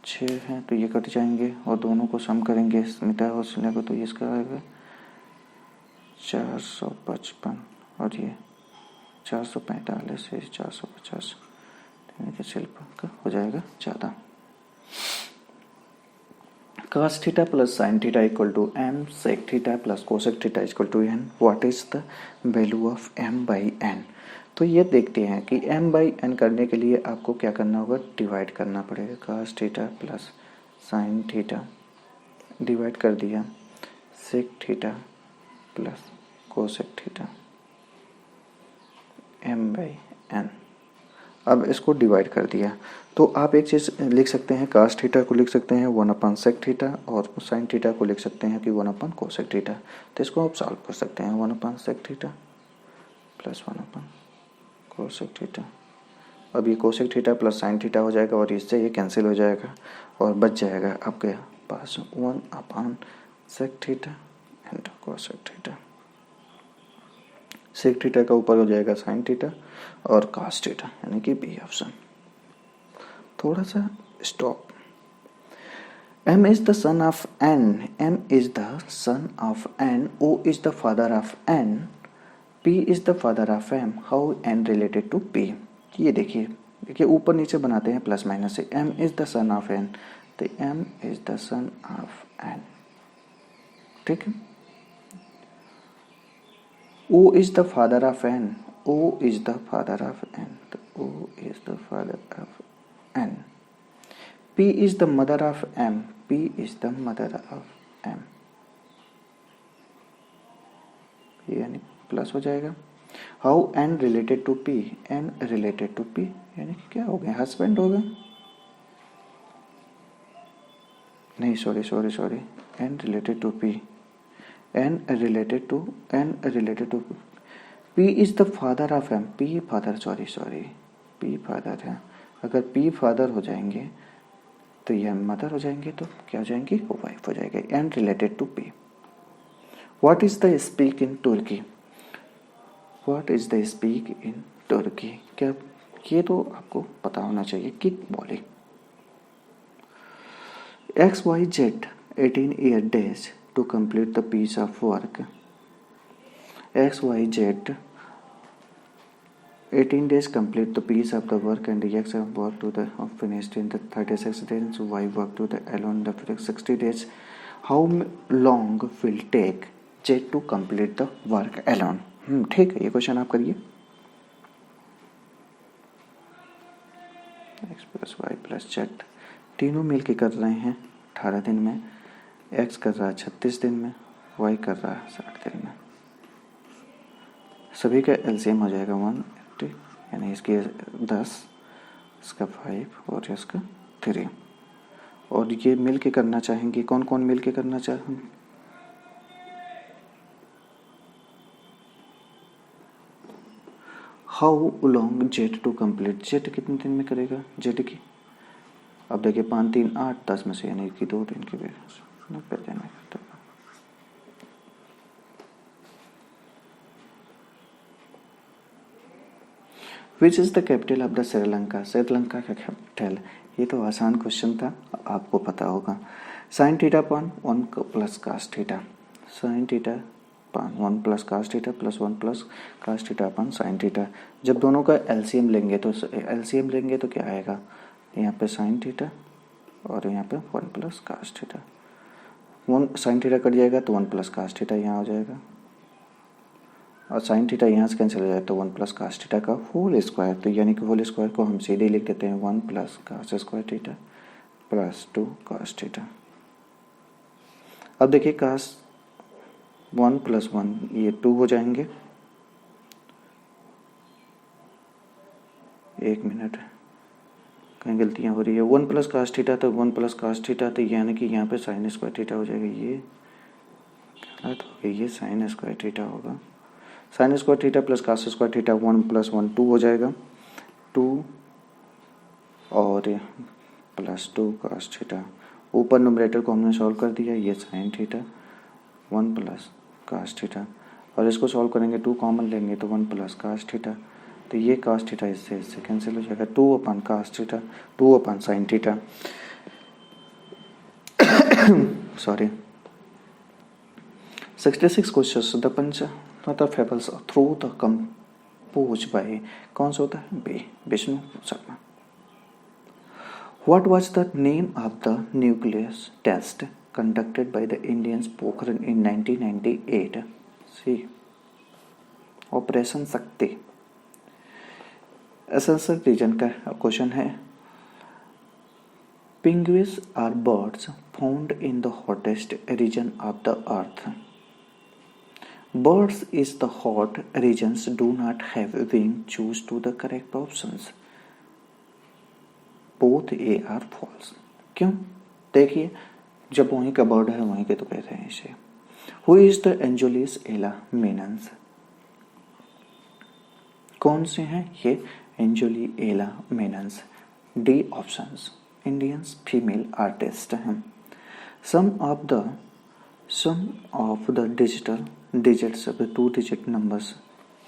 6 है, तो ये कट जाएंगे और दोनों को सम करेंगे स्मिता और सीला को, तो ये इसका आएगा 455 और ये 445 से 450, शिल्प का हो जाएगा ज़्यादा। cos theta plus sine theta equal to m sec theta plus cosec theta equal to n। What is the value of m by n? तो ये देखते हैं कि m बाई n करने के लिए आपको क्या करना होगा, डिवाइड करना पड़ेगा। cos theta plus sine theta divide कर दिया sec theta plus cosec theta m by n। अब इसको डिवाइड कर दिया तो आप एक चीज़ लिख सकते हैं, cos थीटा को लिख सकते हैं 1/sec थीटा और sin थीटा को लिख सकते हैं कि 1/cosec थीटा। तो इसको आप सॉल्व कर सकते हैं 1/sec theta plus 1/cosec theta. अब ये cosec theta plus sin theta हो जाएगा और इससे ये कैंसिल हो जाएगा और बच जाएगा आपके पास 1/sec theta and cosec theta. Sec theta का ऊपर हो जाएगा साइन थीटा और cos थीटा, यानी कि बी ऑप्शन। थोड़ा सा stop. m is the son of n, m is the son of n, o is the father of n, p is the father of m, how n related to p? ये देखिए ऊपर नीचे बनाते हैं plus minus से। m is the son of n, तो m is the son of n, ठीक है। O is the father of n, O is the father of n, तो O is the father of n। P is the mother of m, P is the mother of m, यानी plus हो जाएगा। How n related to p, n related to p, यानी कि क्या हो गया, husband होगा, नहीं sorry, n related to p, n related to p is the father of m, p father, p father है। अगर p father हो जाएंगे तो ये मदर हो जाएंगे, तो क्या हो जाएंगे, वो वाइफ हो जाएगा। n related to p। What is the speak in Turkey? What is the speak in Turkey? क्या ये तो आपको पता होना चाहिए। Kick bowling. XYZ 18 year days to complete the piece of work. XYZ 18 days complete the piece of the work and X work to the finished in the 36 days. Y work to the alone the 60 days. How long will take Z to complete the work alone? ठीक है, ये question आप करिए। X plus Y plus Z तीनों मिल के कर रहे हैं 18 दिन में, X कर रहा है 36 दिन में, Y कर रहा है 60 दिन में। सभी का एलसीएम हो जाएगा 180, यानी इसके 10, इसका 5 और इसका 3। और ये मिल के करना चाहेंगे, कौन कौन मिल के करना चाहेंगे, how long Z to complete, Z कितने दिन में करेगा जेड की, अब देखिए 5 3 8 10 में से यानी कि 2 दिन की बेस 90 दिन में करता है। Which is the capital of the Sri Lanka, Sri Lanka का कैपिटल, ये तो आसान क्वेश्चन था, आपको पता होगा। Sign theta upon 1 plus cos theta, sine theta upon 1 plus cos theta plus 1 plus cos theta upon sine theta. जब दोनों का एलसीएम लेंगे तो क्या आएगा, यहाँ पे साइन थीटा और यहाँ पे 1 plus cos theta, 1 sine theta cut जाएगा तो 1 प्लस कास थीटा यहाँ हो जाएगा, और साइन थीटा यहाँ से कैंसिल हो जाए तो 1 प्लस कास थीटा का होल स्क्वायर, तो यानी कि होल स्क्वायर को हम सीधे लिख देते हैं 1 plus cos square theta plus 2 cos theta. अब देखिए कास 1 प्लस 1 ये 2 हो जाएंगे, एक मिनट कहीं गलतियाँ हो रही है, 1 प्लस कास थीटा तो 1 प्लस कास थीटा, तो यानी कि यहाँ पे साइन स्क्वायर थीटा हो जाएगा, ये गलत हो गया, ये साइन स्क्वायर थीटा होगा, sine square theta plus cos square theta 1 plus 1 2 हो जाएगा, 2 और प्लस 2 कास थीटा, ऊपर न्यूमरेटर को हमने सॉल्व कर दिया, ये sine theta 1 plus cos theta, और इसको सॉल्व करेंगे 2 कॉमन लेंगे तो 1 प्लस कास थीटा, तो ये कास थीटा इससे कैंसिल हो जाएगा, 2 upon cos theta 2 upon sine theta sorry. 66 questions the Panchatantra fables through the compose by, कौन सा होता है, B Vishnu Sharma. What was the name of the nucleus test conducted by the Indians Pokhran in 1998? C. Operation शक्ति। SSL reason का question है। Penguins are birds found in the hottest region of the earth. Birds is the hot regions do not have wing. Choose to the correct options. Both A are false. क्यों? देखिए जब वहीं का bird है वहीं के तो कहते हैं इसे। Who is the Angelis Ella Menans? कौन से हैं ये Anjolie Ela Menon's? D options, Indians female artist हैं। Some of the digital digits of the 2-digit numbers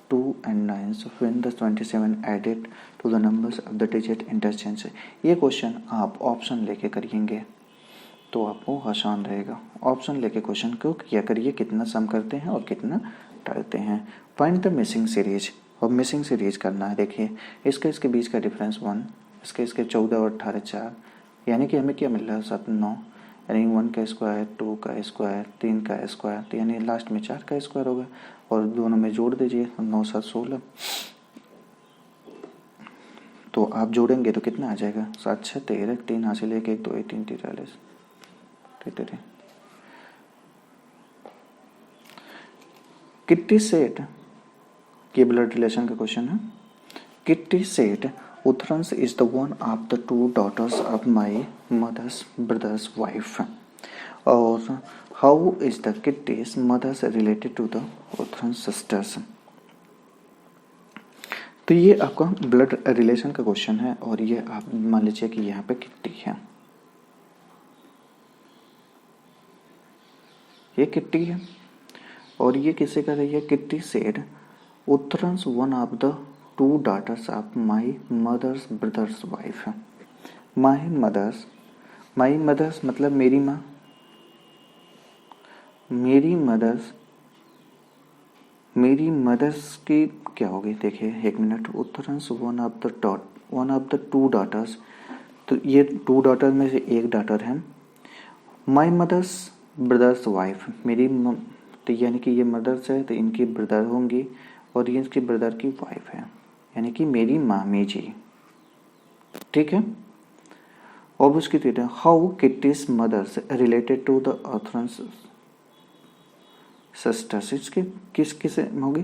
2 and 9 when the 27 added to the numbers of the digit interchange। ये question आप option लेके करिएंगे तो आपको आसान रहेगा। ऑप्शन लेके क्वेश्चन को किया करिए, कितना सम करते हैं और कितना टालते हैं। फाइंड द मिसिंग सीरीज, और मिसिंग सीरीज करना है। देखिए इसके बीच का डिफरेंस 1, इसके 14 और 18 4, यानी कि हमें क्या मिल रहा है 7 9, यानी 1 का स्क्वायर 2 का स्क्वायर 3 का स्क्वायर, तो यानी लास्ट में 4 का स्क्वायर होगा, और दोनों में जोड़ दीजिए 9 7 16, तो आप जोड़ेंगे तो कितना आ जाएगा 7 6 13, 3 हासिल 1 1 2 1 3 43 ठीक। किट्टी सेट, ये ब्लड रिलेशन का क्वेश्चन है। Kitty set Uthrans is the one of the 2 daughters of my mother's brother's wife. और how is the Kitty's mother's related to the Uthrans sisters? तो ये आपका ब्लड रिलेशन का question है, और ये आप मान लीजिए कि यहाँ पे किट्टी है, ये किट्टी है, और ये किसे कर रही है, kitty said Uthrans one of the 2 daughters of my mother's brother's wife। my mothers मतलब मेरी माँ, मेरी मदर्स की क्या होगी, देखिए एक minute. Uthrans one of the 2 daughters, तो ये 2 डॉटर में से एक डॉटर है। my mother's brother's wife, मेरी तो यानी कि ये मदर्स है तो इनकी ब्रदर होंगी, और ये इसकी ब्रदर की वाइफ है, यानी कि मेरी मामी जी, ठीक है। और उसकी तीसरा, how Kitty's mother's related to the Uthrans sisters, इसकी किस होगी,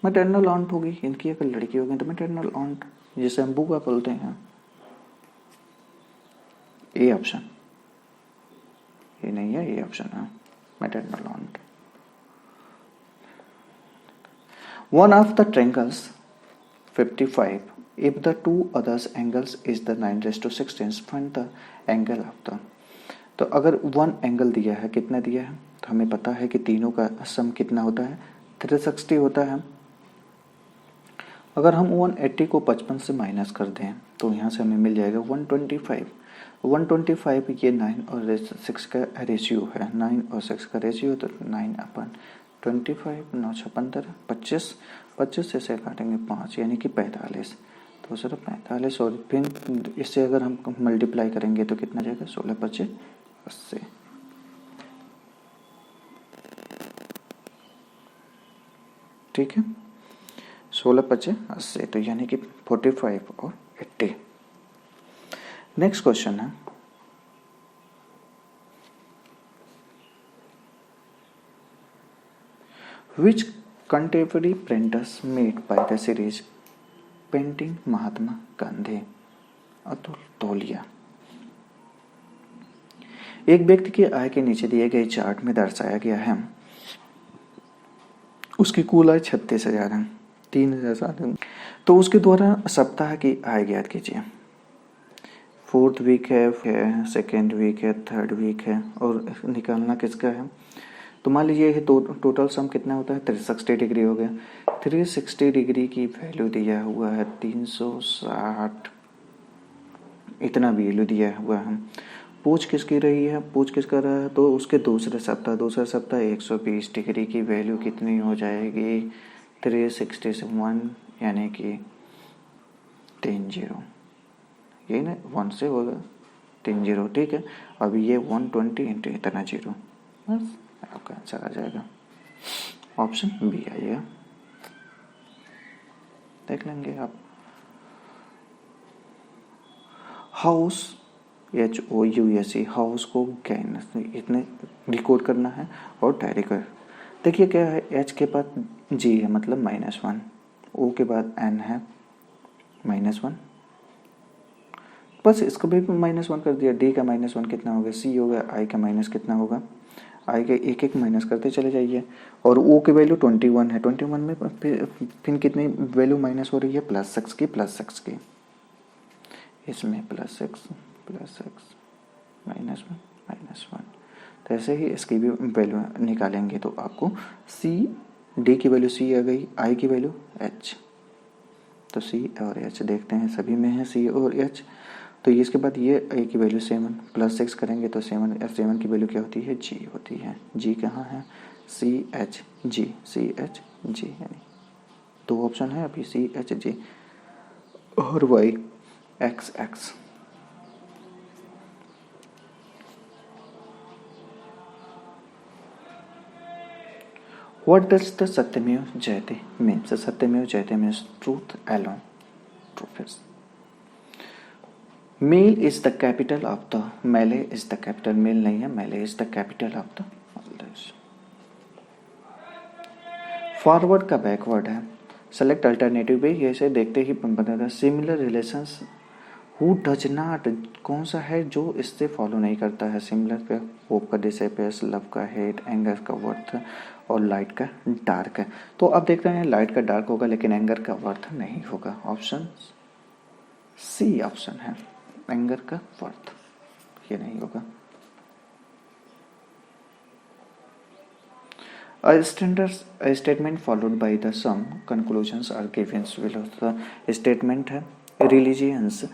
मैटरनल ऑन्ट होगी, इनकी अगर लड़की होगी तो मैटरनल ऑन्ट, जिसे हम बुआ बोलते हैं। ए ऑप्शन, ये नहीं है, ये ऑप्शन है maternal ऑन्ट। One of the triangles 55. If the two others angles is the 9^16, find the angle of the. तो अगर वन एंगल दिया है, कितना दिया है, तो हमें पता है कि तीनों का सम कितना होता है, 360 होता है। अगर हम 180 को 55 से माइनस कर दें तो यहाँ से हमें मिल जाएगा 125। 125 ये 9 और 6 का रेशियो है, 9 और 6 का रेशियो, तो 9/25, 9 6 15, 25, 25 से काटेंगे 5 यानी कि 45, तो सर 45, और फिर इससे अगर हम मल्टीप्लाई करेंगे तो कितना जाएगा, 16×5 = 80। ठीक है, 16×5 = 80, तो यानी कि 45 और 80। नेक्स्ट क्वेश्चन है, which contemporary printers made by the series painting Mahatma Gandhi? Atul Dodiya. एक व्यक्ति की आय के नीचे दिए गए चार्ट में दर्शाया गया है उसकी कुल आय 36,000 है, 3,000 है, तो उसके द्वारा सप्ताह की आय ज्ञात कीजिए। 4th वीक है, 2nd वीक है, 3rd वीक है, और निकालना किसका है, तो मान लीजिए ये टोटल सम कितना होता है, 360 डिग्री हो गया। 360 डिग्री की वैल्यू दिया हुआ है 360, इतना वैल्यू दिया हुआ है। पूछ किसकी रही है, पूछ किसका रहा है, तो उसके दूसरे सप्ताह 120 डिग्री की वैल्यू कितनी हो जाएगी, 360 से 1 यानी कि 30, यही ना, 1 से होगा 30, ठीक है। अभी ये 120 इंटू इतना 0, बस आपका आंसर आ जाएगा, ऑप्शन बी आइएगा, देख लेंगे आप। हाउस, HOUSE, हाउस को गैन इतने डिकोड करना है और डायरी कर। देखिए क्या है, H के बाद G है मतलब -1, O के बाद N है -1, बस इसको भी -1 कर दिया। D का -1 कितना होगा, C होगा, I का माइनस कितना होगा, आई के एक एक माइनस करते चले जाइए, और ओ की वैल्यू 21 है, 21 में फिर कितनी वैल्यू माइनस हो रही है, +6 की, इसमें +6 -1, तो ऐसे ही इसकी भी वैल्यू निकालेंगे तो आपको डी की वैल्यू C आ गई, आई की वैल्यू H, तो C और H देखते हैं, सभी में है C और H, तो इसके बाद ये a की वैल्यू 7 +6 करेंगे तो 7 की वैल्यू क्या होती है, G होती है। G कहाँ है, CHG, यानी 2 ऑप्शन है अभी, CHG और Y XX। What does the सत्यमेव जयते means? सत्यमेव जयते means truth alone, truth. Male is the capital of the, Male is the capital, Male नहीं है, Male is the capital of the Maldives. Forward का बैकवर्ड है, select alternative भी, ऐसे देखते ही बनेगा। Similar relations, who does not, कौन सा है जो इससे फॉलो नहीं करता है, सिमिलर पे होप का डिसअपियर्स, लव का हेट, एंगर का वर्थ और लाइट का डार्क है। तो अब देख रहे हैं लाइट का डार्क होगा लेकिन एंगर का वर्थ नहीं होगा, ऑप्शन सी ऑप्शन है, एंगर का वर्थ ये नहीं होगा। A statement followed by the some conclusions are given below. The statement है, religions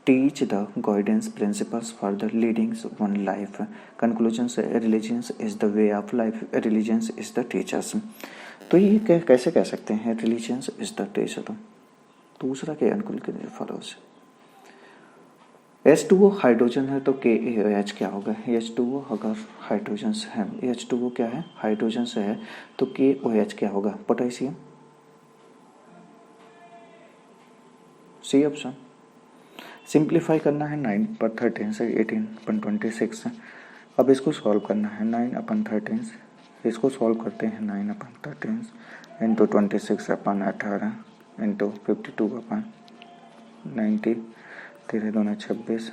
teach the guidance principles for the leading one life. Conclusions, religions is the way of life, religions is the teachers. तो ये कैसे कह सकते हैं, religions is the teacher, दूसरा के अनुकूल के follows। H2O हाइड्रोजन है तो KaOH क्या होगा, H2O अगर हाइड्रोजन है, H2O क्या है, हाइड्रोजन से है तो KOH क्या होगा, पोटेशियम, सी ऑप्शन। सिंप्लीफाई करना है 9/13 से 18/26 से। अब इसको सॉल्व करना है, 9/13 इसको सॉल्व करते हैं, 9/13 इंटू 26/18 इंटू 52/90, 13 दूना 26,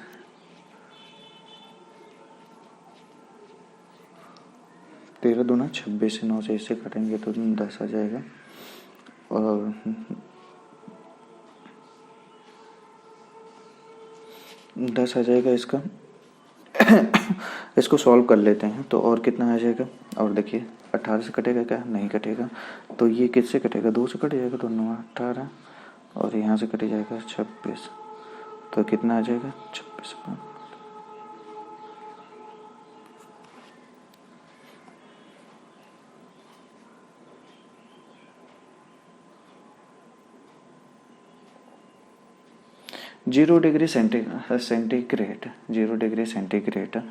13 दूना 26, 9 से इसे कटेंगे तो 10 आ जाएगा, और 10 आ जाएगा इसका। इसको सॉल्व कर लेते हैं तो और कितना आ जाएगा, और देखिए 18 से कटेगा क्या, नहीं कटेगा, तो ये किससे कटेगा, 2 से कट जाएगा, तो 9 18 और यहाँ से कट जाएगा 26, तो कितना आ जाएगा 26। 0 degree centigrade 0 degree centigrade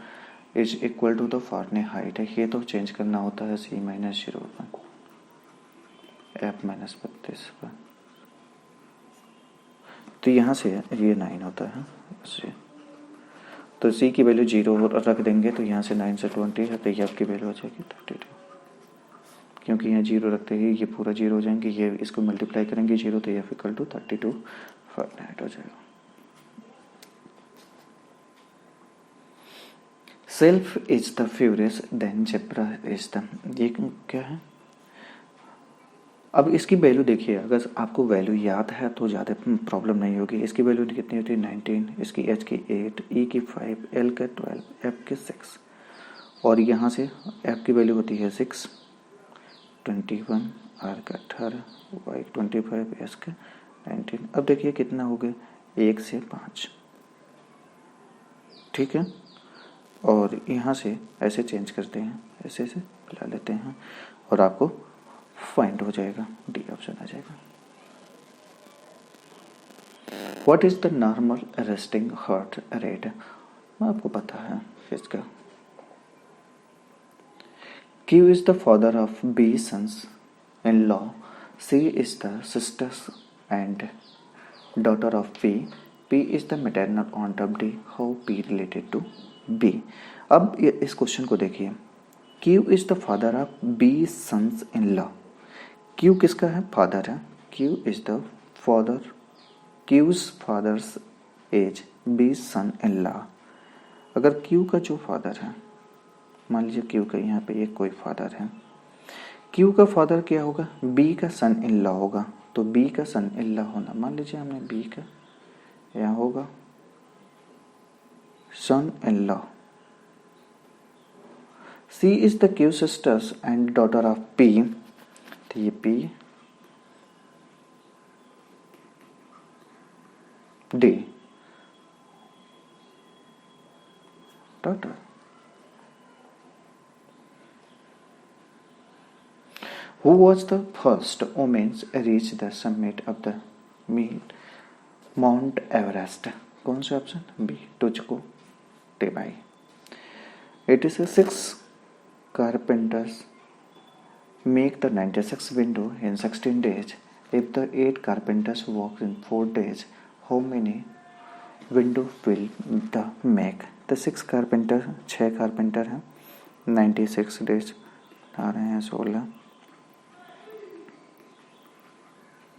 is equal to the Fahrenheit. ये तो चेंज करना होता है C माइनस 0 पर F माइनस 32 पर, तो यहाँ से ये 9 होता है इससे, तो C की वैल्यू 0 रख देंगे, तो यहाँ से 9 से 20 है, तो ये F की वैल्यू हो जाएगी 32, क्योंकि यहाँ 0 रखते ही ये पूरा 0 हो जाएंगे, ये इसको मल्टीप्लाई करेंगे 0, तो F इक्वल टू 32 फ़ारेनहाइट हो जाएगा। Self is the furious then zebra is the, ये क्या है। अब इसकी वैल्यू देखिए, अगर आपको वैल्यू याद है तो ज़्यादा प्रॉब्लम नहीं होगी। इसकी वैल्यू कितनी होती है 19, इसकी H की 8, E की 5, L का 12, F की 6, और यहाँ से F की वैल्यू होती है 6, 21, R का 18, Y 25, S का 19। अब देखिए कितना हो गया, 1 से 5, ठीक है, और यहाँ से ऐसे चेंज करते हैं, ऐसे से मिला लेते हैं और आपको फाइंड हो जाएगा, डी ऑप्शन आ जाएगा। What is the normal resting heart rate, आपको पता है इसका। Q is the father of B sons in law, C is the sisters and daughter of P, P is the maternal aunt of D, how P related to B। अब इस question को देखिए, Q is the father of B sons in law, Q किसका है, father है, Q is the father, Q's father's age B son in law। अगर Q का जो फादर है, मान लीजिए Q का यहाँ पे एक कोई फादर है, Q का फादर क्या होगा, B का सन इन लॉ होगा, तो B का सन इन लॉ होना, मान लीजिए हमने B का यहाँ होगा son in law. C is the Q sisters and daughter of P, तो ये P D daughter. Who was the first woman reach the summit of the Mount Everest? कौन सा option, B टुचको टेबाई। 86 carpenters make the 96 window in 16 days. If the 8 carpenters work in 4 days, how many window will the make? The 6 carpenter 6 carpenter हैं, 96 days आ रहे हैं 16,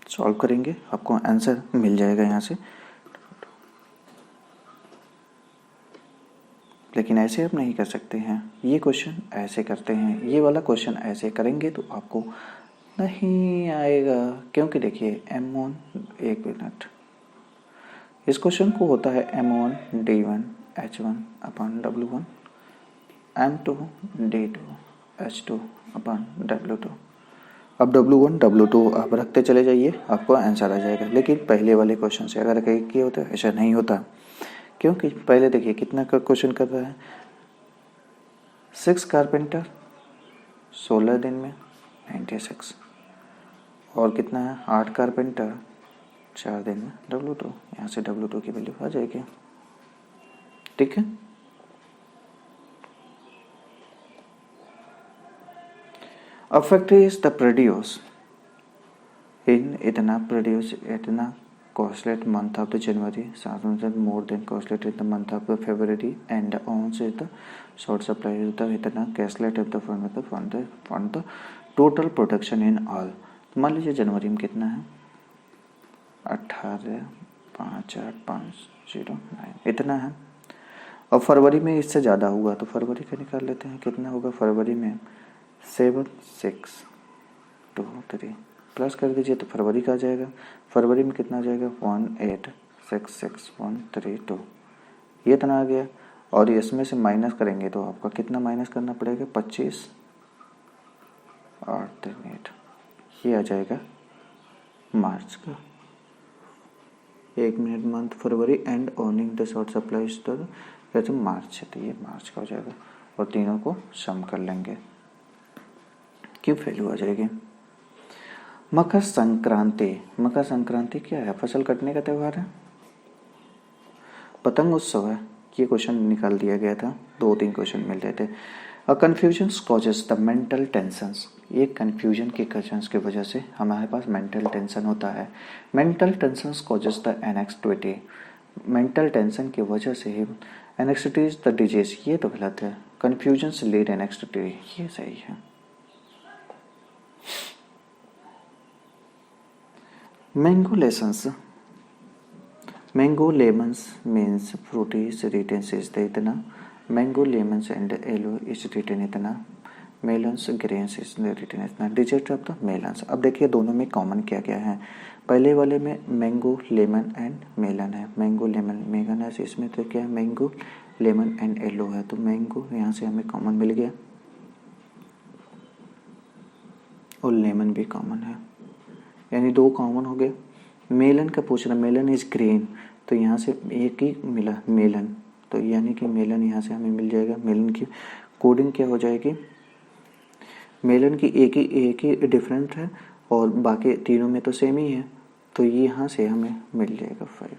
solve करेंगे आपको answer मिल जाएगा यहाँ से। लेकिन ऐसे आप नहीं कर सकते हैं, ये क्वेश्चन ऐसे करते हैं, ये वाला क्वेश्चन ऐसे करेंगे तो आपको नहीं आएगा, क्योंकि देखिए M1, एक मिनट, इस क्वेश्चन को होता है M1 D1 H1 अपन W1, M2 D2 H2 अपन W2। अब W1 W2 आप रखते चले जाइए, आपको आंसर आ जाएगा। लेकिन पहले वाले क्वेश्चन से अगर कहीं किया होता है ऐसा नहीं होता, क्योंकि पहले देखिए कितना का क्वेश्चन कर रहा है, 6 कारपेंटर 16 दिन में 96, और कितना है 8 कारपेंटर 4 दिन में W2, यहाँ से W2 की वैल्यू आ जाएगी, ठीक है। A factory is the produce in इतना costless month of the January, more than costless in the month of the February, and ounce is the short supply is the इतना costless of the fund the total production in all। तो मान लीजिए जनवरी में कितना है 18,5,8,5,09 इतना है, और फरवरी में इससे ज़्यादा हुआ तो फरवरी का निकाल लेते हैं, कितना होगा फरवरी में 7,6,2,3 प्लस कर दीजिए तो फरवरी का आ जाएगा। फरवरी में कितना आ जाएगा 1,8,6,6,1,3,2 ये इतना आ गया, और इसमें से माइनस करेंगे तो आपका कितना माइनस करना पड़ेगा, 25 और 8, ये आ जाएगा मार्च का। 1 minute month February and earning the short supply store कैसे मार्च है, तो ये मार्च का हो जाएगा, और तीनों को सम कर लेंगे, क्यों वैल्यू आ जाएगी। मकर संक्रांति, मकर संक्रांति क्या है, फसल कटने का त्यौहार है, पतंग उत्सव है। ये क्वेश्चन निकाल दिया गया था, 2-3 क्वेश्चन मिल रहे थे। A confusion causes the mental tensions, ये कन्फ्यूजन के क्वेश्चंस की वजह से हमारे पास मेंटल टेंशन होता है। Mental tensions causes the anxiety, mental tension की वजह से ही एनेक्सिटी इज द डिजीज, ये तो गलत है। कन्फ्यूजन से लीड एनेक्सिटी, ये सही है। Mango lessons, mango lemons means fruity is written is the इतना, mango lemons and yellow is written इतना, मेलन्स ग्रेन्स इज रिटन इतना, डिजिट ऑफ द मेलन्स। अब देखिए दोनों में कॉमन क्या क्या है, पहले वाले में मैंगो लेमन एंड मेलन है, मैंगो लेमन मेगन है, इसमें तो क्या है मैंगो लेमन एंड येलो है, तो मैंगो यहाँ से हमें कॉमन मिल गया और लेमन भी कॉमन है, यानी 2 कॉमन हो गए। मेलन का पूछ रहा, मेलन इज ग्रीन, तो यहाँ से एक ही मिला मेलन, तो यानी कि मेलन यहाँ से हमें मिल जाएगा। मेलन की कोडिंग क्या हो जाएगी, मेलन की एक ही डिफरेंट है और बाकी तीनों में तो सेम ही है, तो ये यहाँ से हमें मिल जाएगा 5।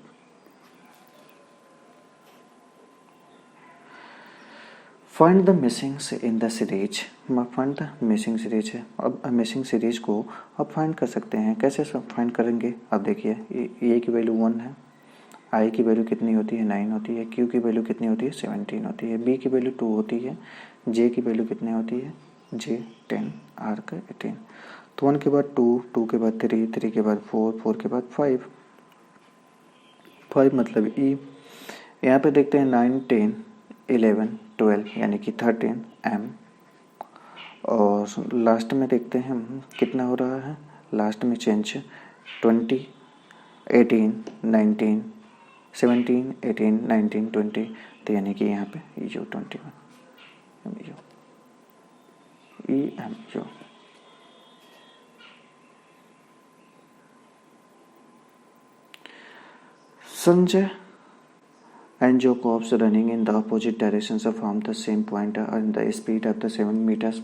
Find the missings in the series, find the missing series है। अब मिसिंग सीरीज को अब फाइंड कर सकते हैं, कैसे सब फाइंड करेंगे। अब देखिए ए की वैल्यू 1 है, आई की वैल्यू कितनी होती है 9 होती है, क्यू की वैल्यू कितनी होती है 17 होती है, बी की वैल्यू 2 होती है, जे की वैल्यू कितनी होती है जे 10, आर का 18, तो 1 के बाद 2, 2 के बाद 3, 3 के बाद 4, 4 के बाद 5, 5 मतलब ई। यहाँ पे देखते हैं 9, 10, 11, 12 यानी कि 13 एम, और लास्ट में देखते हैं कितना हो रहा है, लास्ट में चेंज 20, 18, 19, 17, 18, 19, 20, तो यानी कि यहाँ पे यो 21 यो ई एम यो। Sanjay and Jacobs running in the opposite directions from the same point and the speed of the 7 meters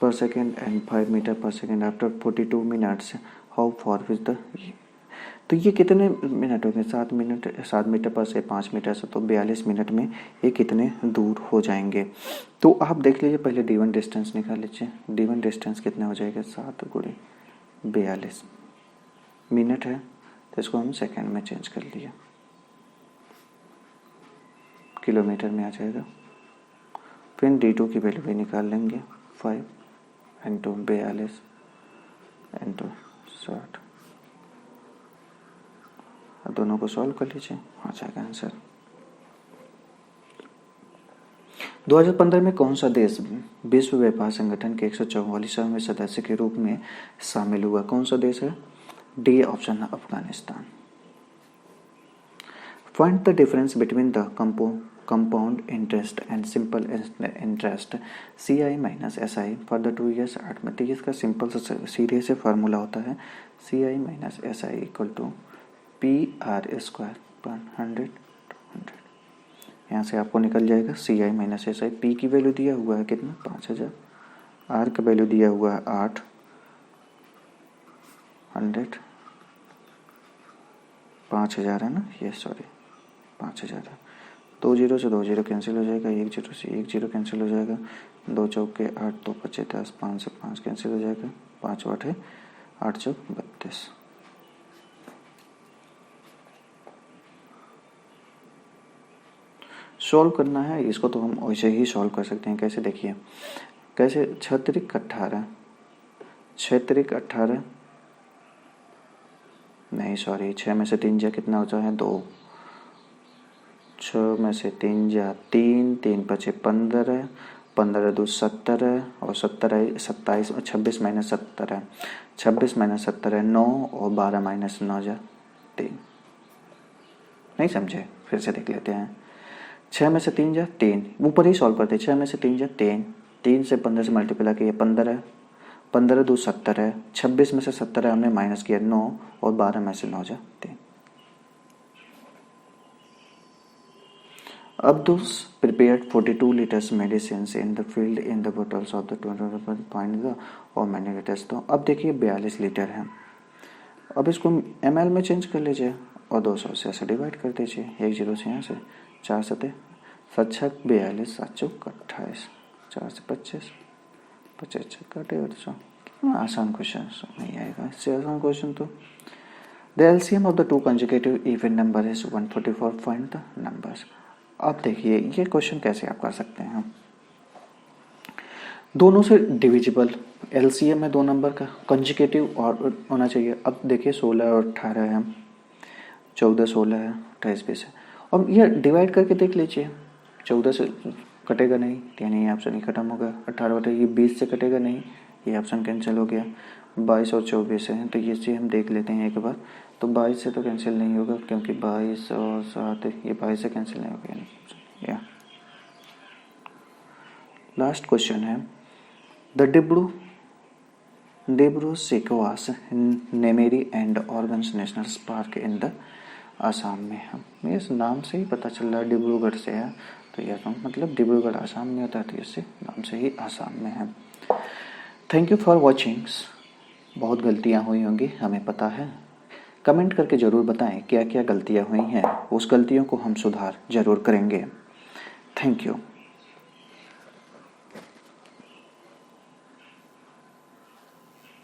per second and 5 meter per second after 42 minutes, how far is the, तो ये कितने minute हो गए, 7 minute, 7 metre पर से 5 metre से, तो 42 minute में ये कितने दूर हो जाएंगे। तो आप देख लीजिए, पहले D1 डिस्टेंस निकाल लीजिए, D1 डिस्टेंस कितना हो जाएगा 7 गुणे 42 मिनट है, तो इसको हम सेकेंड में चेंज कर लिया, किलोमीटर में आ जाएगा। फिर D2 की वैल्यू भी निकाल लेंगे, 5 इंटू 42 इंटू 60, दोनों को सॉल्व कर लीजिए, आ जाएगा आंसर। 2015 में कौन सा देश विश्व व्यापार संगठन के 144वें सदस्य के रूप में शामिल हुआ, कौन सा देश है, डी ऑप्शन है Afghanistan. Find the difference between the compound interest and simple interest CI minus SI for the 2 years 8 में, तो इसका सिंपल सीधे से फार्मूला होता है CI minus SI equal to PR square पर 100, यहाँ से आपको निकल जाएगा CI माइनस SI। P की वैल्यू दिया हुआ है कितना 5000, R का वैल्यू दिया हुआ है 8, 100 5000 है ना, ये सॉरी 5000 है, 2 जीरो से 2 जीरो कैंसिल हो जाएगा, 1 जीरो से 1 जीरो कैंसिल हो जाएगा, 2 चौके 8, 2 पचे 10, 5 से 5 कैंसिल हो जाएगा, 5 8 है 8 चौक 32। सॉल्व करना है इसको, तो हम वैसे ही सॉल्व कर सकते हैं। कैसे देखिए, कैसे 6×18, 6×18 नहीं सॉरी, 6 में से 3 जा कितना होता है 2, 6 में से 3 जा 3, 3 पचे 15, 15 2 70 है, और 70 27, 26 माइनस 70 है, 26 माइनस 70 है 9, और 12 माइनस 9 जा 3। नहीं समझे, फिर से देख लेते हैं। 6 में से 3 जा 3, ऊपर ही सॉल्व करते, 6 में से 3 जा 3, 3 से 15 से मल्टीप्लाई किया 15 है, 15 2 70 है, 26 में से 70 है हमने माइनस किया 9 और 12 में से 9 जा 3। Abdus prepared 42 liters medicines in the field in the bottles of the 20 find the और many liters। तो अब देखिए 42 लीटर है, अब इसको ml में चेंज कर लीजिए और 200 से ऐसे डिवाइड कर दीजिए, 1 जीरो से यहाँ से 4 सते 7 42 7 चौक 28, 4 से 25 25 कटे 800। आसान क्वेश्चन नहीं आएगा इससे आसान क्वेश्चन तो। The LCM of the two consecutive even number is 144, find the numbers। अब देखिए ये क्वेश्चन कैसे आप कर सकते हैं, दोनों से डिविजिबल, एलसीएम है दो नंबर का, कंजिकेटिव और होना चाहिए। अब देखिए 16 और 18 है, 14 16 है, 28 20 है, और ये डिवाइड करके देख लीजिए, 14 से कटेगा नहीं यानी ये ऑप्शन ही खत्म हो गया, 18 बटे ये 20 से कटेगा नहीं, ये ऑप्शन कैंसिल हो गया, 22 और 24 है तो ये चीज़ हम देख लेते हैं एक बार। तो 22 से तो कैंसिल नहीं होगा क्योंकि 22 और 7 ये 22 से कैंसिल नहीं होगा या। लास्ट क्वेश्चन है the Dibru Saikhowa Nameri and Orang national park in the Assam में है। इस नाम से ही पता चल रहा है डिब्रूगढ़ से है, तो यह मतलब डिब्रूगढ़ आसाम में होता है, तो इससे नाम से ही आसाम में है। Thank you for watching. बहुत गलतियाँ हुई होंगी हमें पता है, कमेंट करके ज़रूर बताएं क्या क्या गलतियाँ हुई हैं, उस गलतियों को हम सुधार ज़रूर करेंगे। Thank you.